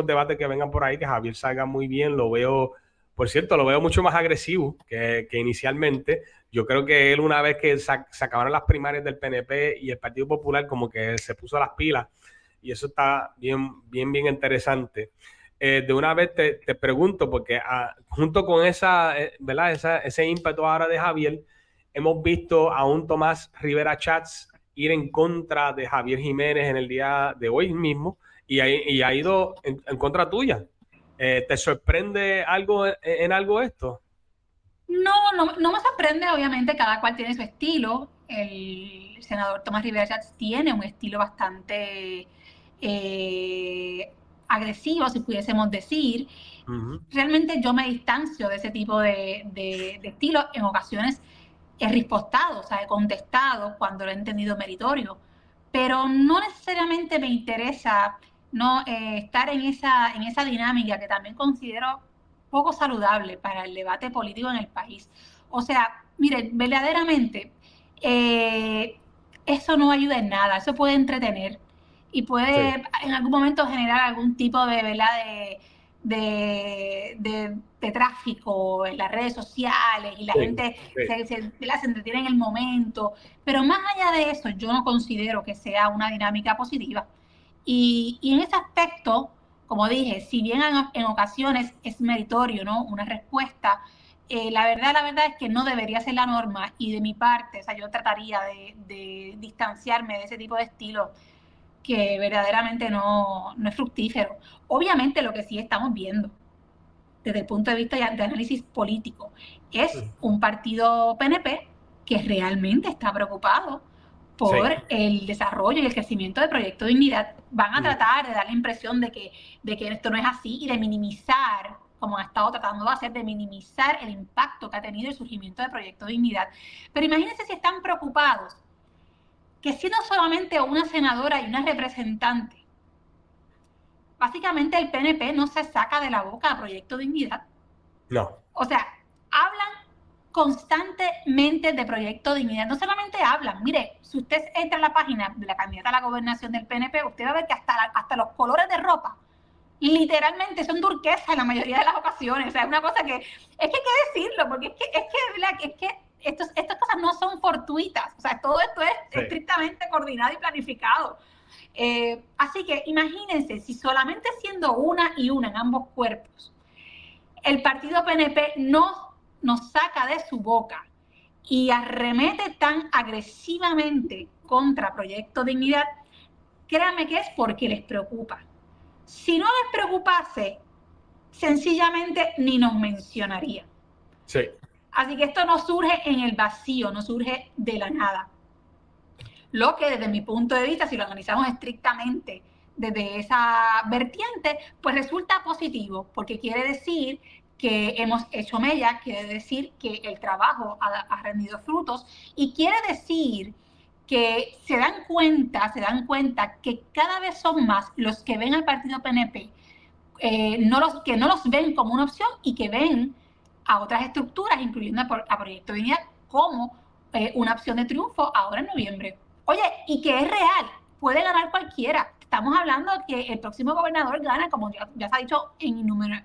debates que vengan por ahí, que Javier salga muy bien, lo veo, por cierto, lo veo mucho más agresivo que inicialmente. Yo creo que él, una vez que se acabaron las primarias del PNP y el Partido Popular, como que se puso las pilas, y eso está bien interesante. De una vez te pregunto, porque junto con ¿verdad? Ese ímpetu ahora de Javier, hemos visto a un Tomás Rivera Chats ir en contra de Javier Jiménez en el día de hoy mismo y ha ido en contra tuya. ¿Te sorprende en algo esto? No me sorprende, obviamente cada cual tiene su estilo. El senador Tomás Rivera Chats tiene un estilo bastante agresivo, si pudiésemos decir. Realmente yo me distancio de ese tipo de estilo. En ocasiones he rispostado, o sea, he contestado cuando lo he entendido meritorio, pero no necesariamente me interesa estar en esa dinámica que también considero poco saludable para el debate político en el país. O sea, miren, verdaderamente, eso no ayuda en nada, eso puede entretener y puede en algún momento generar algún tipo de, ¿verdad?, de tráfico en las redes sociales y la gente se entretiene en el momento, pero más allá de eso yo no considero que sea una dinámica positiva y en ese aspecto, como dije, si bien en ocasiones es meritorio, ¿no?, una respuesta, la verdad es que no debería ser la norma y de mi parte, o sea, yo trataría de distanciarme de ese tipo de estilo que verdaderamente no es fructífero. Obviamente lo que sí estamos viendo desde el punto de vista de análisis político es un partido PNP que realmente está preocupado por el desarrollo y el crecimiento del Proyecto Dignidad. Van a tratar de dar la impresión de que esto no es así y de minimizar, como ha estado tratando de hacer, de minimizar el impacto que ha tenido el surgimiento del Proyecto Dignidad. Pero imagínense si están preocupados que siendo solamente una senadora y una representante, básicamente el PNP no se saca de la boca a Proyecto Dignidad. No. O sea, hablan constantemente de Proyecto Dignidad. No solamente hablan, mire, si usted entra a la página de la candidata a la gobernación del PNP, usted va a ver que hasta los colores de ropa literalmente son turquesa en la mayoría de las ocasiones. O sea, es una cosa que hay que decirlo, porque es que estas cosas no son fortuitas. O sea, todo esto es estrictamente coordinado y planificado. Así que imagínense, si solamente siendo una y una en ambos cuerpos, el partido PNP no nos saca de su boca y arremete tan agresivamente contra Proyecto Dignidad, créanme que es porque les preocupa. Si no les preocupase, sencillamente ni nos mencionaría. Sí. Así que esto no surge en el vacío, no surge de la nada. Lo que desde mi punto de vista, si lo analizamos estrictamente desde esa vertiente, pues resulta positivo, porque quiere decir que hemos hecho mella, quiere decir que el trabajo ha rendido frutos y quiere decir que se dan cuenta que cada vez son más los que ven al partido PNP, que no los ven como una opción y que ven a otras estructuras, incluyendo a Proyecto Dignidad, como una opción de triunfo ahora en noviembre. Oye, y que es real, puede ganar cualquiera. Estamos hablando de que el próximo gobernador gana, como ya se ha dicho en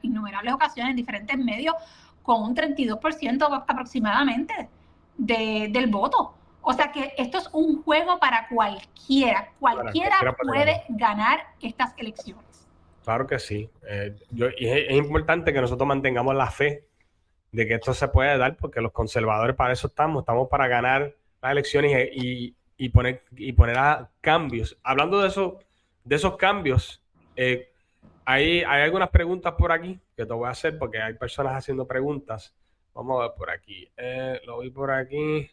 innumerables ocasiones en diferentes medios, con un 32% aproximadamente del voto. O sea que esto es un juego para cualquiera. Cualquiera puede ganar estas elecciones. Claro que sí. Y es importante que nosotros mantengamos la fe de que esto se puede dar, porque los conservadores para eso estamos para ganar las elecciones y poner a cambios. Hablando de esos cambios, hay algunas preguntas por aquí que te voy a hacer porque hay personas haciendo preguntas. Vamos a ver por aquí. Lo vi por aquí.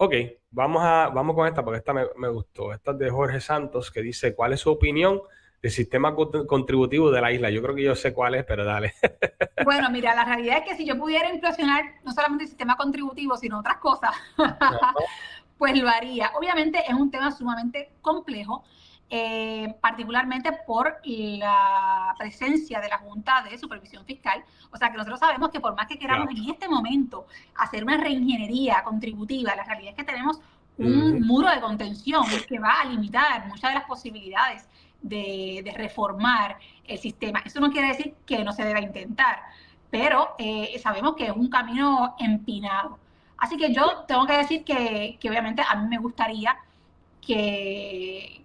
Ok, vamos con esta porque esta me gustó. Esta es de Jorge Santos que dice, ¿cuál es su opinión del sistema contributivo de la isla? Yo creo que yo sé cuál es, pero dale. Bueno, mira, la realidad es que si yo pudiera implosionar no solamente el sistema contributivo, sino otras cosas, pues lo haría. Obviamente es un tema sumamente complejo, particularmente por la presencia de la Junta de Supervisión Fiscal. O sea, que nosotros sabemos que por más que queramos en este momento hacer una reingeniería contributiva, la realidad es que tenemos un muro de contención que va a limitar muchas de las posibilidades de reformar el sistema. Eso no quiere decir que no se deba intentar, pero sabemos que es un camino empinado. Así que yo tengo que decir que obviamente a mí me gustaría que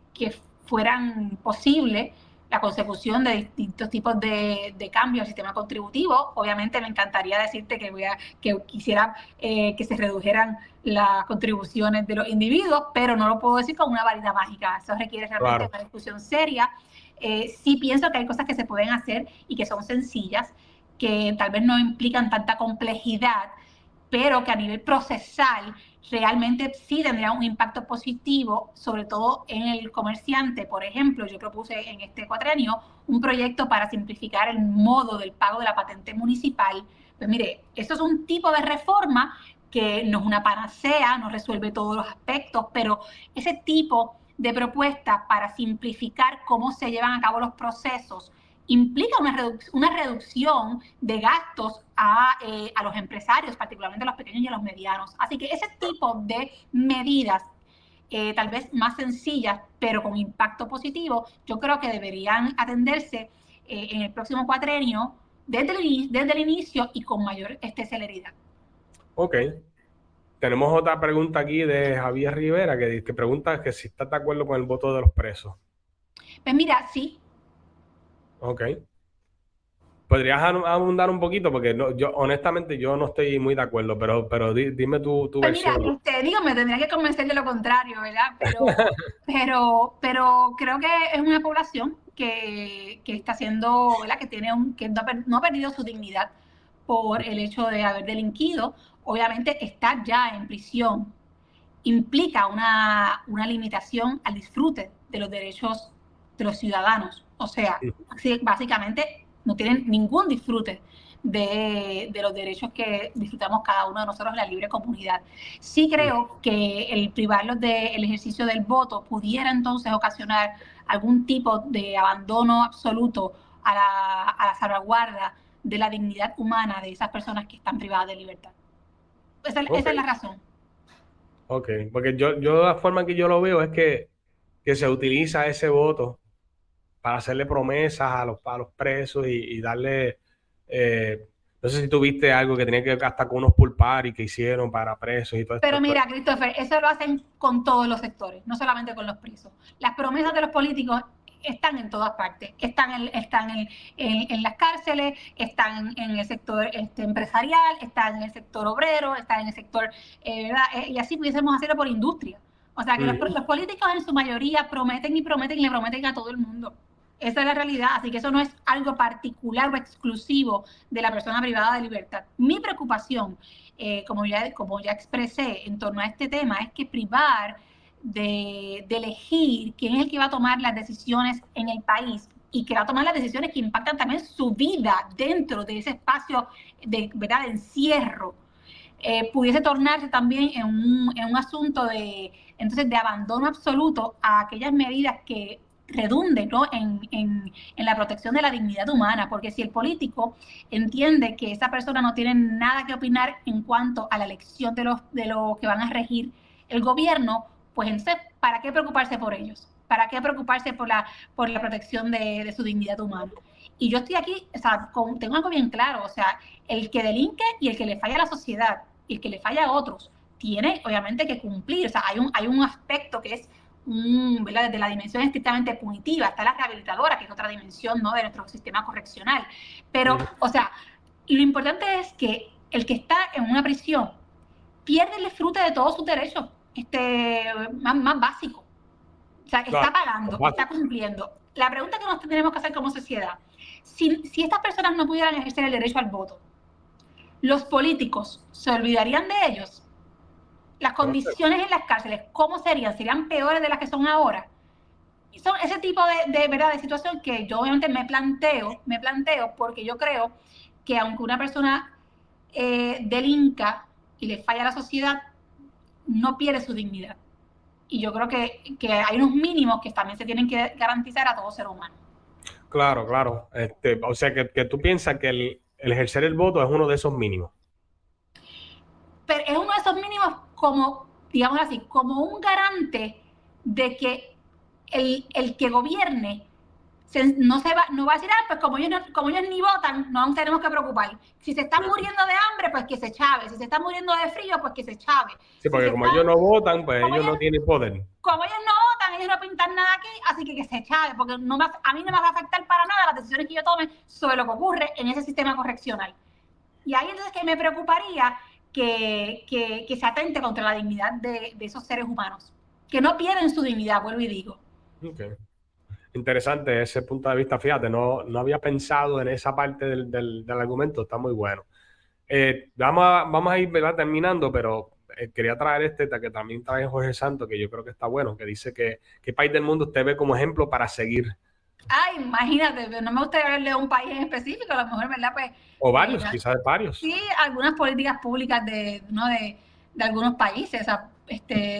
fueran posibles la consecución de distintos tipos de cambios al sistema contributivo. Obviamente me encantaría decirte que quisiera que se redujeran las contribuciones de los individuos, pero no lo puedo decir con una varita mágica. Eso requiere realmente una discusión seria. Sí pienso que hay cosas que se pueden hacer y que son sencillas, que tal vez no implican tanta complejidad, pero que a nivel procesal realmente sí tendría un impacto positivo, sobre todo en el comerciante. Por ejemplo, yo propuse en este cuatrenio un proyecto para simplificar el modo del pago de la patente municipal. Pues mire, eso es un tipo de reforma que no es una panacea, no resuelve todos los aspectos, pero ese tipo de propuesta para simplificar cómo se llevan a cabo los procesos implica una reducción de gastos a los empresarios, particularmente a los pequeños y a los medianos. Así que ese tipo de medidas, tal vez más sencillas, pero con impacto positivo, yo creo que deberían atenderse en el próximo cuatrenio desde el inicio y con mayor celeridad. Ok. Tenemos otra pregunta aquí de Javier Rivera que pregunta que si estás de acuerdo con el voto de los presos. Pues mira, sí. Ok. ¿Podrías abundar un poquito? Porque yo honestamente yo no estoy muy de acuerdo, pero dime tu pues versión. Mira, digo, me tendría que convencer de lo contrario, ¿verdad? Pero creo que es una población que está haciendo, ¿verdad? Que no ha perdido su dignidad por el hecho de haber delinquido. Obviamente estar ya en prisión implica una limitación al disfrute de los derechos de los ciudadanos. O sea, básicamente no tienen ningún disfrute de los derechos que disfrutamos cada uno de nosotros en la libre comunidad. Sí creo que el privarlos del ejercicio del voto pudiera entonces ocasionar algún tipo de abandono absoluto a la salvaguarda de la dignidad humana de esas personas que están privadas de libertad. Esa es la razón. Ok, porque yo la forma que yo lo veo es que se utiliza ese voto para hacerle promesas a los presos y darle, no sé si tuviste algo que tenía que ver hasta con unos pulparis que hicieron para presos y todo esto. Pero mira, Christopher, eso lo hacen con todos los sectores, no solamente con los presos. Las promesas de los políticos están en todas partes, están en las cárceles, están en el sector empresarial, están en el sector obrero, están en el sector, ¿verdad? Y así pudiésemos hacerlo por industria. O sea que los políticos en su mayoría prometen y prometen y le prometen a todo el mundo. Esa es la realidad, así que eso no es algo particular o exclusivo de la persona privada de libertad. Mi preocupación, como ya expresé en torno a este tema, es que privar de elegir quién es el que va a tomar las decisiones en el país y que va a tomar las decisiones que impactan también su vida dentro de ese espacio ¿verdad?, de encierro, pudiese tornarse también en un asunto entonces, de abandono absoluto a aquellas medidas que redunden, ¿no?, en la protección de la dignidad humana, porque si el político entiende que esa persona no tiene nada que opinar en cuanto a la elección de los que van a regir el gobierno, pues entonces, ¿para qué preocuparse por ellos? ¿Para qué preocuparse por la protección de su dignidad humana? Y yo estoy aquí, o sea, tengo algo bien claro, o sea, el que delinque y el que le falla a la sociedad y el que le falla a otros tiene obviamente que cumplir, o sea, hay un aspecto que es ¿verdad?, desde la dimensión estrictamente punitiva, está la rehabilitadora, que es otra dimensión, ¿no?, de nuestro sistema correccional. Pero, o sea, lo importante es que el que está en una prisión pierde el disfrute de todos sus derechos más básicos. O sea, está pagando, está cumpliendo. La pregunta que nos tenemos que hacer como sociedad, si estas personas no pudieran ejercer el derecho al voto, ¿los políticos se olvidarían de ellos? Las condiciones en las cárceles, ¿cómo serían? ¿Serían peores de las que son ahora? Y son ese tipo de situación que yo obviamente me planteo porque yo creo que aunque una persona delinca y le falla a la sociedad, no pierde su dignidad. Y yo creo que hay unos mínimos que también se tienen que garantizar a todo ser humano. Claro, claro. O sea, que tú piensas que el ejercer el voto es uno de esos mínimos. Pero es uno de esos mínimos como, digamos así, como un garante de que el que gobierne no va a decir, pues como ellos ni votan, no nos tenemos que preocupar. Si se están muriendo de hambre, pues que se chave. Si se están muriendo de frío, pues que se chave. Sí, porque como ellos no votan, pues ellos no tienen poder. Como ellos no votan, ellos no pintan nada aquí, así que se chave, porque a mí no me va a afectar para nada las decisiones que yo tome sobre lo que ocurre en ese sistema correccional. Y ahí entonces que me preocuparía que se atente contra la dignidad de esos seres humanos, que no pierden su dignidad, vuelvo y digo. Okay. Interesante ese punto de vista, fíjate, no había pensado en esa parte del argumento, está muy bueno. Vamos a ir, ¿verdad?, terminando, pero quería traer que también trae Jorge Santos, que yo creo que está bueno, que dice que qué país del mundo usted ve como ejemplo para seguir. Ay, imagínate, no me gustaría hablarle de un país en específico, a lo mejor, ¿verdad? Pues, o varios, quizás varios. Sí, algunas políticas públicas de algunos países, o sea,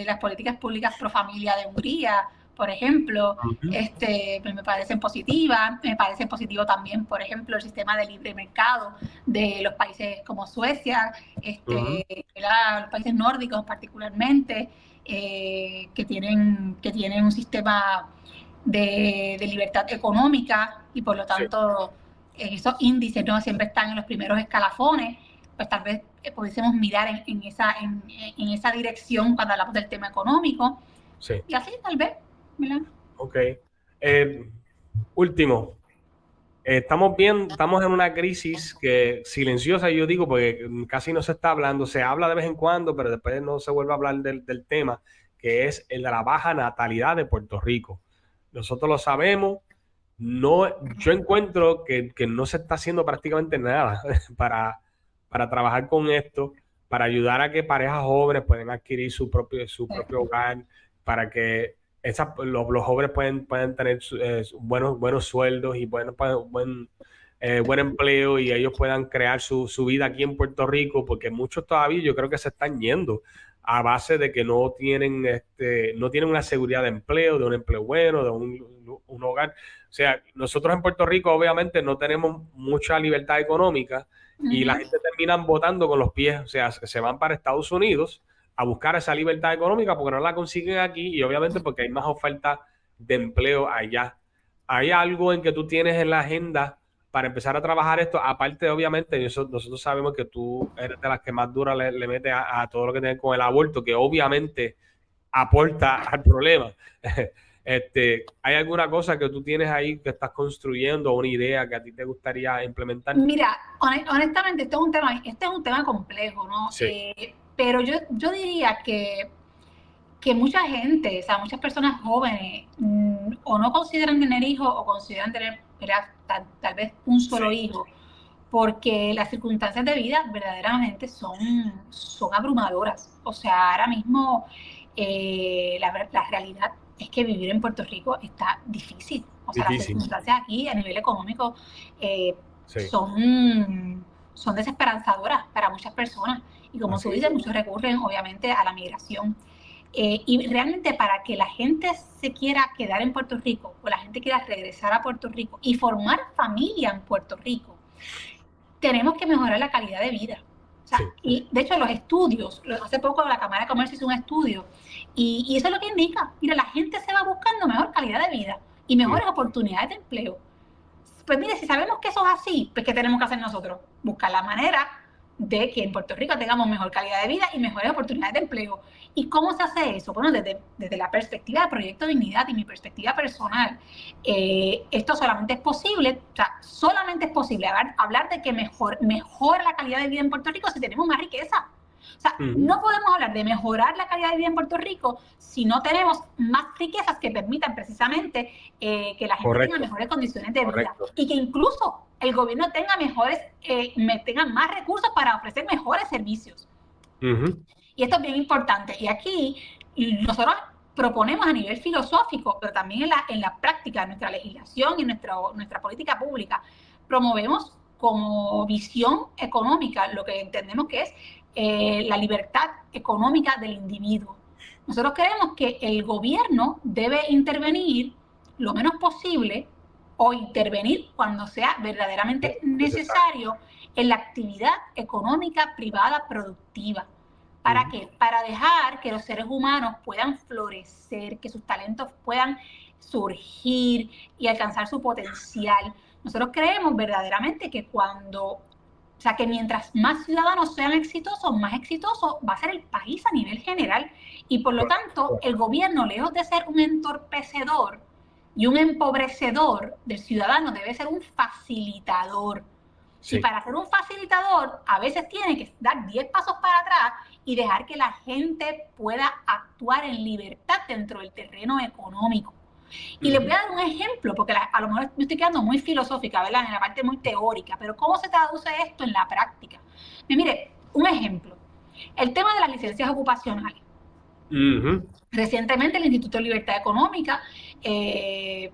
las políticas públicas pro familia de Hungría, por ejemplo, pues me parecen positivas. Me parece positivo también, por ejemplo, el sistema de libre mercado de los países como Suecia, los países nórdicos particularmente, que tienen un sistema de libertad económica y por lo tanto esos índices, ¿no?, siempre están en los primeros escalafones. Pues tal vez pudiésemos mirar en esa dirección cuando hablamos del tema económico. Sí. Y así tal vez, ¿verdad? Ok. Último. Estamos en una crisis que silenciosa, yo digo, porque casi no se está hablando. Se habla de vez en cuando, pero después no se vuelve a hablar del tema, que es el de la baja natalidad de Puerto Rico. Nosotros lo sabemos. Yo encuentro que no se está haciendo prácticamente nada para trabajar con esto, para ayudar a que parejas jóvenes puedan adquirir su propio hogar, para que los jóvenes puedan tener buenos sueldos y buen empleo, y ellos puedan crear su vida aquí en Puerto Rico, porque muchos todavía yo creo que se están yendo a base de que no tienen una seguridad de empleo, de un empleo bueno, de un hogar. O sea, nosotros en Puerto Rico obviamente no tenemos mucha libertad económica y la gente termina votando con los pies, o sea, se van para Estados Unidos a buscar esa libertad económica porque no la consiguen aquí, y obviamente porque hay más oferta de empleo allá. ¿Hay algo en que tú tienes en la agenda para empezar a trabajar esto? Aparte, obviamente, nosotros sabemos que tú eres de las que más dura le metes a todo lo que tiene con el aborto, que obviamente aporta al problema. ¿Hay alguna cosa que tú tienes ahí que estás construyendo, una idea que a ti te gustaría implementar? Mira, honestamente, este es un tema complejo, ¿no? Sí. Pero yo diría que mucha gente, o sea, muchas personas jóvenes, o no consideran tener hijos o consideran tener, ¿verdad?, tal vez un solo hijo, porque las circunstancias de vida verdaderamente son abrumadoras. O sea, ahora mismo la realidad es que vivir en Puerto Rico está difícil. O sea, las circunstancias aquí a nivel económico son desesperanzadoras para muchas personas. Y como tú dices, muchos recurren obviamente a la migración. Y realmente para que la gente se quiera quedar en Puerto Rico o la gente quiera regresar a Puerto Rico y formar familia en Puerto Rico, tenemos que mejorar la calidad de vida. O sea, y de hecho los estudios, hace poco la Cámara de Comercio hizo un estudio y eso es lo que indica. Mira, la gente se va buscando mejor calidad de vida y mejores oportunidades de empleo. Pues mire, si sabemos que eso es así, pues ¿qué tenemos que hacer nosotros? Buscar la manera de que en Puerto Rico tengamos mejor calidad de vida y mejores oportunidades de empleo. ¿Y cómo se hace eso? Bueno, desde la perspectiva de Proyecto Dignidad y mi perspectiva personal, esto solamente es posible, o sea, solamente es posible hablar de que mejora la calidad de vida en Puerto Rico si tenemos más riqueza. O sea, no podemos hablar de mejorar la calidad de vida en Puerto Rico si no tenemos más riquezas que permitan precisamente que la gente tenga mejores condiciones de vida y que incluso el gobierno tenga tenga más recursos para ofrecer mejores servicios. Y esto es bien importante. Y aquí nosotros proponemos a nivel filosófico, pero también en la práctica, en nuestra legislación y nuestra política pública, promovemos como visión económica lo que entendemos que es la libertad económica del individuo. Nosotros creemos que el gobierno debe intervenir lo menos posible o intervenir cuando sea verdaderamente necesario en la actividad económica privada productiva. ¿Para qué? Para dejar que los seres humanos puedan florecer, que sus talentos puedan surgir y alcanzar su potencial. Nosotros creemos verdaderamente que que mientras más ciudadanos sean exitosos, más exitoso va a ser el país a nivel general. Y por lo tanto, el gobierno, lejos de ser un entorpecedor y un empobrecedor del ciudadano, debe ser un facilitador. Y para ser un facilitador, a veces tiene que dar 10 pasos para atrás y dejar que la gente pueda actuar en libertad dentro del terreno económico. Y les voy a dar un ejemplo, porque a lo mejor me estoy quedando muy filosófica, ¿verdad?, en la parte muy teórica, pero ¿cómo se traduce esto en la práctica? Mire, un ejemplo, el tema de las licencias ocupacionales. Recientemente el Instituto de Libertad Económica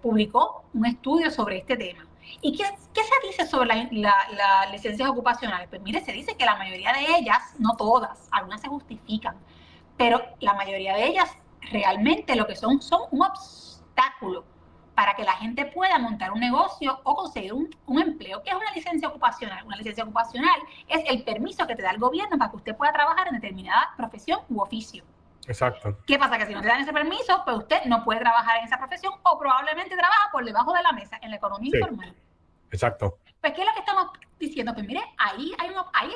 publicó un estudio sobre este tema. ¿Y qué se dice sobre las licencias ocupacionales? Pues mire, se dice que la mayoría de ellas, no todas, algunas se justifican, pero la mayoría de ellas realmente lo que son un obstáculo para que la gente pueda montar un negocio o conseguir un empleo. ¿Qué es una licencia ocupacional? Una licencia ocupacional es el permiso que te da el gobierno para que usted pueda trabajar en determinada profesión u oficio. Exacto. ¿Qué pasa? Que si no te dan ese permiso, pues usted no puede trabajar en esa profesión o probablemente trabaja por debajo de la mesa en la economía informal. Exacto. Pues, ¿qué es lo que estamos diciendo? Pues mire, ahí hay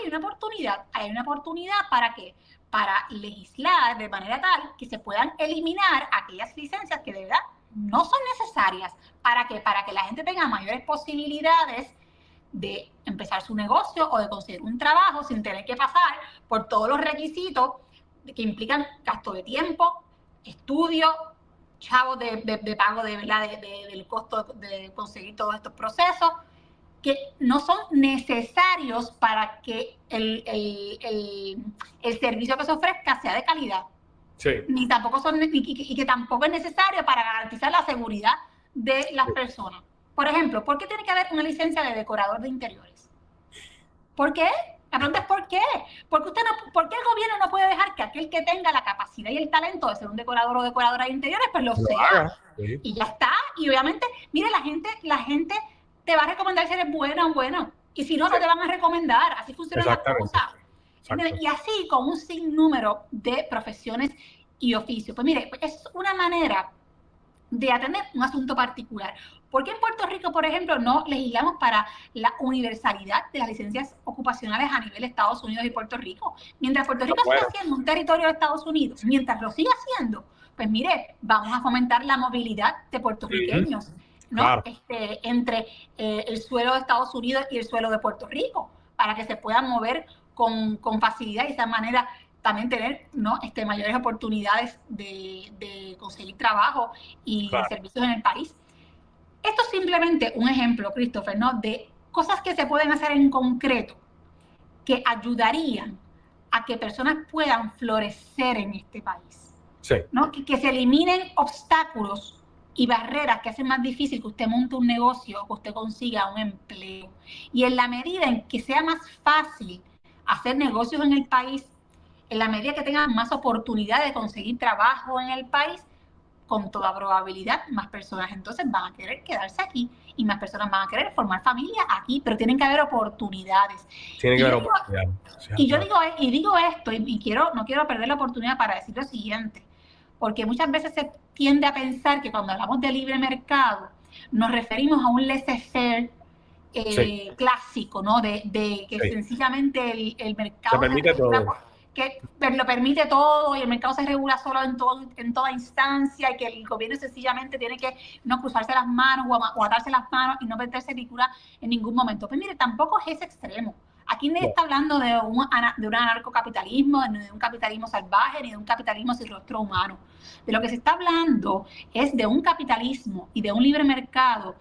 una oportunidad. Hay una oportunidad ¿para qué? Para legislar de manera tal que se puedan eliminar aquellas licencias que de verdad no son necesarias. ¿Para qué? Para que la gente tenga mayores posibilidades de empezar su negocio o de conseguir un trabajo sin tener que pasar por todos los requisitos que implican gasto de tiempo, estudio, chavos de pago del costo de conseguir todos estos procesos, que no son necesarios para que el servicio que se ofrezca sea de calidad. Ni tampoco y que tampoco es necesario para garantizar la seguridad de las personas. Por ejemplo, ¿por qué tiene que haber una licencia de decorador de interiores? ¿Por qué? La pregunta es ¿por qué? ¿Por qué el gobierno no puede dejar que aquel que tenga la capacidad y el talento de ser un decorador o decoradora de interiores, pues lo sea? Y ya está. Y obviamente, mire, la gente te va a recomendar si eres buena o bueno. Y si no, no te van a recomendar. Así funcionan las cosas. Y así con un sinnúmero de profesiones y oficios. Pues mire, es una manera de atender un asunto particular. ¿Por qué en Puerto Rico, por ejemplo, no legislamos para la universalidad de las licencias ocupacionales a nivel de Estados Unidos y Puerto Rico? Mientras Puerto Rico siga siendo un territorio de Estados Unidos, mientras lo siga siendo, pues mire, vamos a fomentar la movilidad de puertorriqueños, ¿no? Claro. Entre el suelo de Estados Unidos y el suelo de Puerto Rico, para que se puedan mover con facilidad y de esa manera también tener, ¿no? mayores oportunidades de conseguir trabajo y Claro. servicios en el país. Esto es simplemente un ejemplo, Christopher, ¿no? de cosas que se pueden hacer en concreto que ayudarían a que personas puedan florecer en este país. Sí. ¿No? Que se eliminen obstáculos y barreras que hacen más difícil que usted monte un negocio o que usted consiga un empleo. Y en la medida en que sea más fácil hacer negocios en el país, en la medida que tengan más oportunidad de conseguir trabajo en el país, con toda probabilidad más personas entonces van a querer quedarse aquí y más personas van a querer formar familia aquí, pero tienen que haber oportunidades. Tiene que haber oportunidades. Y yo digo esto, y no quiero perder la oportunidad para decir lo siguiente, porque muchas veces se tiende a pensar que cuando hablamos de libre mercado nos referimos a un laissez-faire clásico, ¿no? De que sencillamente el mercado se permite todo. Que lo permite todo y el mercado se regula solo en toda instancia y que el gobierno sencillamente tiene que no cruzarse las manos o atarse las manos y no meterse ridícula en ningún momento. Pues mire, tampoco es ese extremo. Aquí nadie está hablando de un anarcocapitalismo, ni de un capitalismo salvaje, ni de un capitalismo sin rostro humano. De lo que se está hablando es de un capitalismo y de un libre mercado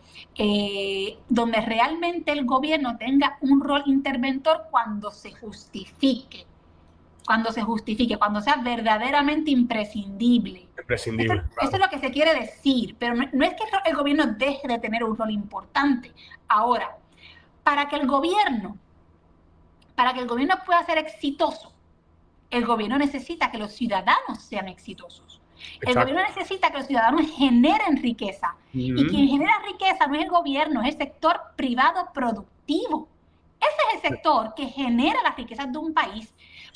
donde realmente el gobierno tenga un rol interventor cuando se justifique, cuando sea verdaderamente imprescindible. Imprescindible. Eso es lo que se quiere decir, pero no es que el gobierno deje de tener un rol importante. Ahora, para que el gobierno pueda ser exitoso, el gobierno necesita que los ciudadanos sean exitosos. Exacto. El gobierno necesita que los ciudadanos generen riqueza. Y quien genera riqueza no es el gobierno, es el sector privado productivo. Ese es el sector que genera las riquezas de un país.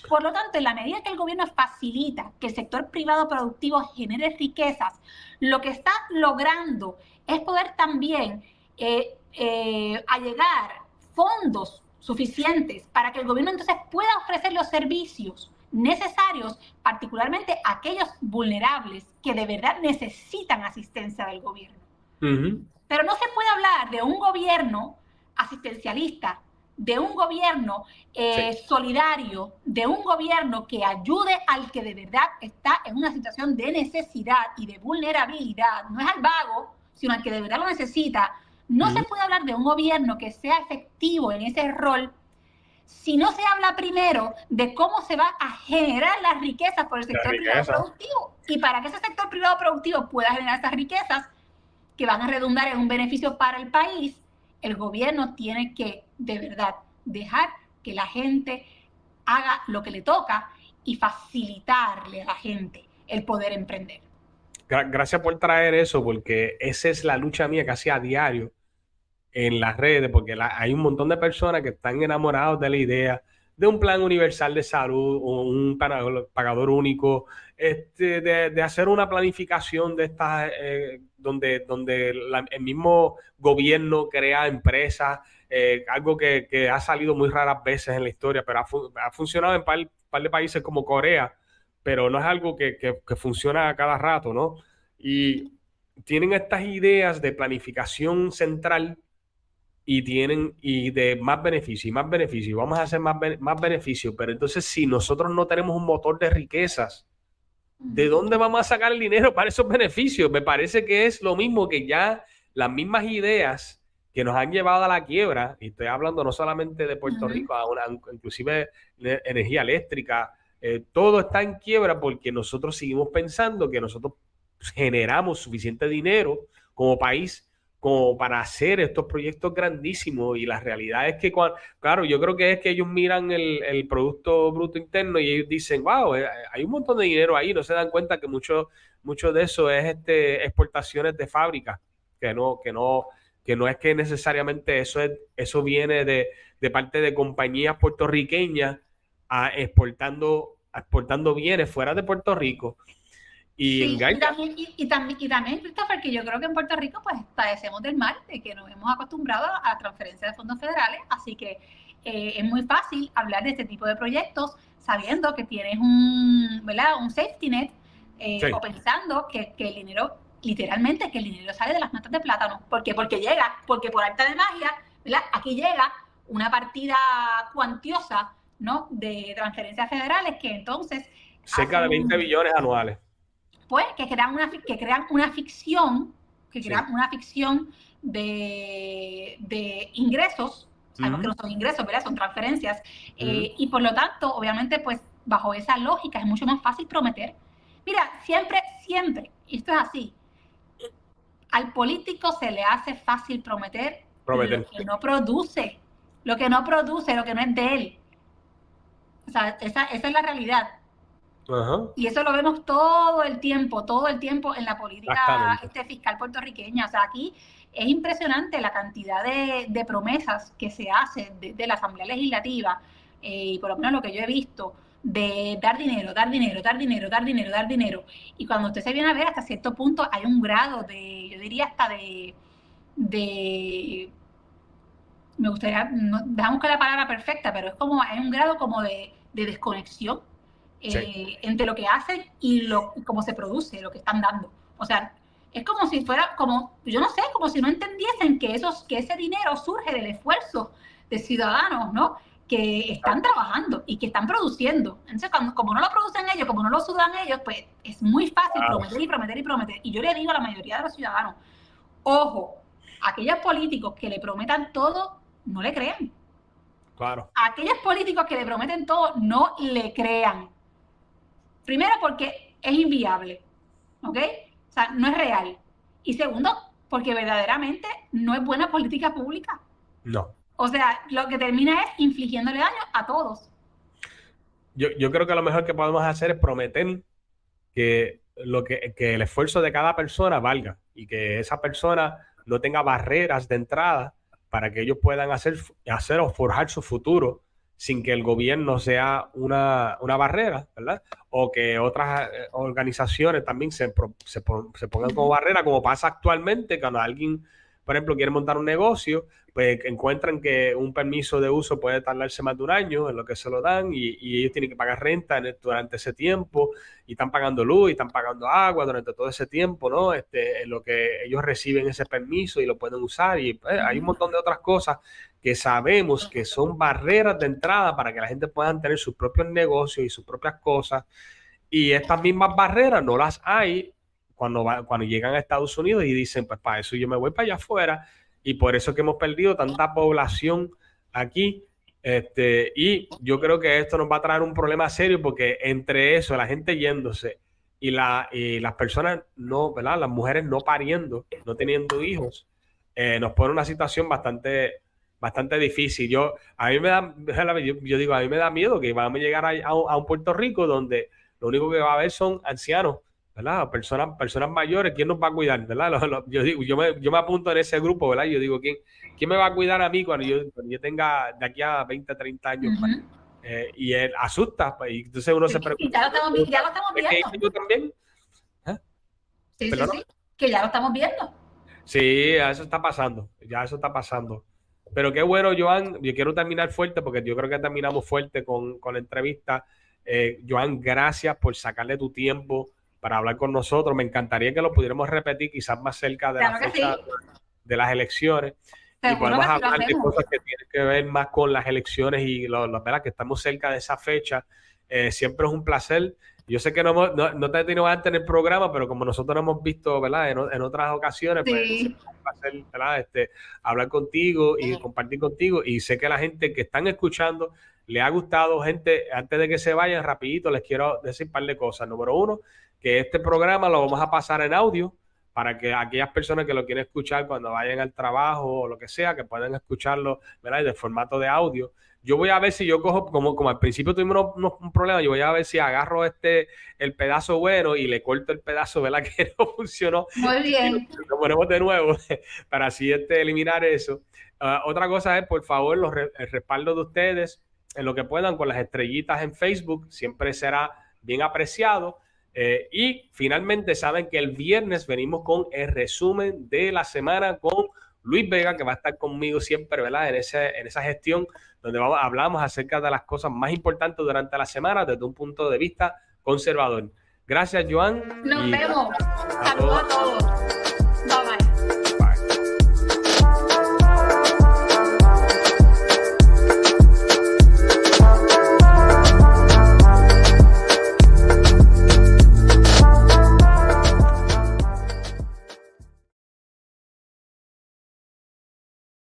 Por lo tanto, en la medida que el gobierno facilita que el sector privado productivo genere riquezas, lo que está logrando es poder también allegar fondos suficientes para que el gobierno entonces pueda ofrecer los servicios necesarios, particularmente a aquellos vulnerables que de verdad necesitan asistencia del gobierno. Pero no se puede hablar de un gobierno asistencialista, de un gobierno solidario, de un gobierno que ayude al que de verdad está en una situación de necesidad y de vulnerabilidad, no es al vago, sino al que de verdad lo necesita. No se puede hablar de un gobierno que sea efectivo en ese rol si no se habla primero de cómo se va a generar las riquezas por el sector privado productivo. Y para que ese sector privado productivo pueda generar esas riquezas que van a redundar en un beneficio para el país, el gobierno tiene que, de verdad, dejar que la gente haga lo que le toca y facilitarle a la gente el poder emprender. Gracias por traer eso, porque esa es la lucha mía casi a diario en las redes, porque hay un montón de personas que están enamorados de la idea de un plan universal de salud o un pagador único, de hacer una planificación de estas, donde el mismo gobierno crea empresas, algo que ha salido muy raras veces en la historia, pero ha funcionado en un par de países como Corea, pero no es algo que funciona a cada rato, ¿no? Y tienen estas ideas de planificación central y de más beneficio y más beneficio, vamos a hacer más beneficio, pero entonces si nosotros no tenemos un motor de riquezas, ¿de dónde vamos a sacar el dinero para esos beneficios? Me parece que es lo mismo que ya las mismas ideas que nos han llevado a la quiebra, y estoy hablando no solamente de Puerto Rico, inclusive de energía eléctrica, todo está en quiebra porque nosotros seguimos pensando que nosotros generamos suficiente dinero como país como para hacer estos proyectos grandísimos, y la realidad es que, claro, yo creo que es que ellos miran el Producto Bruto Interno y ellos dicen, wow, hay un montón de dinero ahí, no se dan cuenta que mucho de eso es exportaciones de fábricas, que no es que necesariamente eso viene de parte de compañías puertorriqueñas exportando bienes fuera de Puerto Rico. Y también, Christopher, que yo creo que en Puerto Rico pues padecemos del mal de que nos hemos acostumbrado a la transferencia de fondos federales, así que es muy fácil hablar de este tipo de proyectos sabiendo que tienes un safety net o pensando que el dinero, literalmente, que el dinero sale de las matas de plátano. ¿Por qué? Porque por arte de magia, ¿verdad? Aquí llega una partida cuantiosa ¿no? De transferencias federales que entonces cerca de 20 billones anuales. Pues que crean una ficción, de ingresos. Sabemos que no son ingresos, ¿verdad? Son transferencias. Y por lo tanto, obviamente, pues bajo esa lógica es mucho más fácil prometer. Mira, siempre, esto es así. Al político se le hace fácil prometer lo que no produce, lo que no es de él. O sea, esa es la realidad. Y eso lo vemos todo el tiempo en la política fiscal puertorriqueña. O sea, aquí es impresionante la cantidad de promesas que se hacen de la Asamblea Legislativa, y por lo menos lo que yo he visto, de dar dinero. Y cuando usted se viene a ver, hasta cierto punto hay un grado yo diría hasta me gustaría, dejamos buscar la palabra perfecta, pero es como, hay un grado como de desconexión entre lo que hacen y cómo se produce, lo que están dando. O sea, es como si fuera, yo no sé, como si no entendiesen que ese dinero surge del esfuerzo de ciudadanos, ¿no? Que están trabajando y que están produciendo. Entonces, como no lo producen ellos, como no lo sudan ellos, pues es muy fácil prometer. Y yo le digo a la mayoría de los ciudadanos, ojo, aquellos políticos que le prometan todo, no le crean. Claro. A aquellos políticos que le prometen todo, no le crean. Primero, porque es inviable, ¿ok? O sea, no es real. Y segundo, porque verdaderamente no es buena política pública. No. O sea, lo que termina es infligiéndole daño a todos. Yo creo que lo mejor que podemos hacer es prometer que el esfuerzo de cada persona valga y que esa persona no tenga barreras de entrada para que ellos puedan hacer o forjar su futuro sin que el gobierno sea una barrera, ¿verdad? O que otras organizaciones también se pongan como barrera, como pasa actualmente cuando alguien, por ejemplo, quiere montar un negocio, pues encuentran que un permiso de uso puede tardarse más de un año en lo que se lo dan y ellos tienen que pagar renta durante ese tiempo y están pagando luz y están pagando agua durante todo ese tiempo, ¿no? En lo que ellos reciben ese permiso y lo pueden usar y pues, hay un montón de otras cosas que sabemos que son barreras de entrada para que la gente pueda tener sus propios negocios y sus propias cosas y estas mismas barreras no las hay cuando llegan a Estados Unidos y dicen, pues para eso yo me voy para allá afuera y por eso es que hemos perdido tanta población aquí. Y yo creo que esto nos va a traer un problema serio porque entre eso, la gente yéndose y las personas no, ¿verdad? Las mujeres no pariendo, no teniendo hijos, nos pone una situación bastante difícil. A mí me da, yo digo, a mí me da miedo que vamos a llegar a un Puerto Rico donde lo único que va a haber son ancianos, ¿verdad? Personas mayores. ¿Quién nos va a cuidar, verdad? Yo digo, yo me apunto en ese grupo, ¿verdad? Yo digo, ¿quién me va a cuidar a mí cuando yo tenga de aquí a 20, 30 años? Y él asusta, pues, y entonces uno se pregunta. Y ya lo estamos viendo. ¿Yo también? Sí, que ya lo estamos viendo. Sí, eso está pasando, ya eso está pasando. Pero qué bueno, Joan, yo quiero terminar fuerte porque yo creo que terminamos fuerte con la entrevista. Joan, gracias por sacarle tu tiempo para hablar con nosotros. Me encantaría que lo pudiéramos repetir quizás más cerca de la fecha de las elecciones. Y podemos hablar de cosas que tienen que ver más con las elecciones y ¿verdad? Que estamos cerca de esa fecha. Siempre es un placer. Yo sé que no te he tenido antes en el programa, pero como nosotros lo hemos visto, ¿verdad? En otras ocasiones, pues es un placer, ¿verdad? Hablar contigo y compartir contigo. Y sé que la gente que están escuchando le ha gustado. Gente, antes de que se vayan, rapidito, les quiero decir un par de cosas. Número uno, que este programa lo vamos a pasar en audio para que aquellas personas que lo quieren escuchar cuando vayan al trabajo o lo que sea, que puedan escucharlo, ¿verdad? De formato de audio. Yo voy a ver si yo cojo, como al principio tuvimos un problema, yo voy a ver si agarro el pedazo bueno y le corto el pedazo, ¿verdad? Que no funcionó. Muy bien. Y lo ponemos de nuevo para así eliminar eso. Otra cosa es, por favor, el respaldo de ustedes en lo que puedan con las estrellitas en Facebook, siempre será bien apreciado. Y finalmente saben que el viernes venimos con el resumen de la semana con Luis Vega, que va a estar conmigo siempre, ¿verdad? En esa gestión donde hablamos acerca de las cosas más importantes durante la semana desde un punto de vista conservador. Gracias, Joan. Nos vemos. Saludos a todos.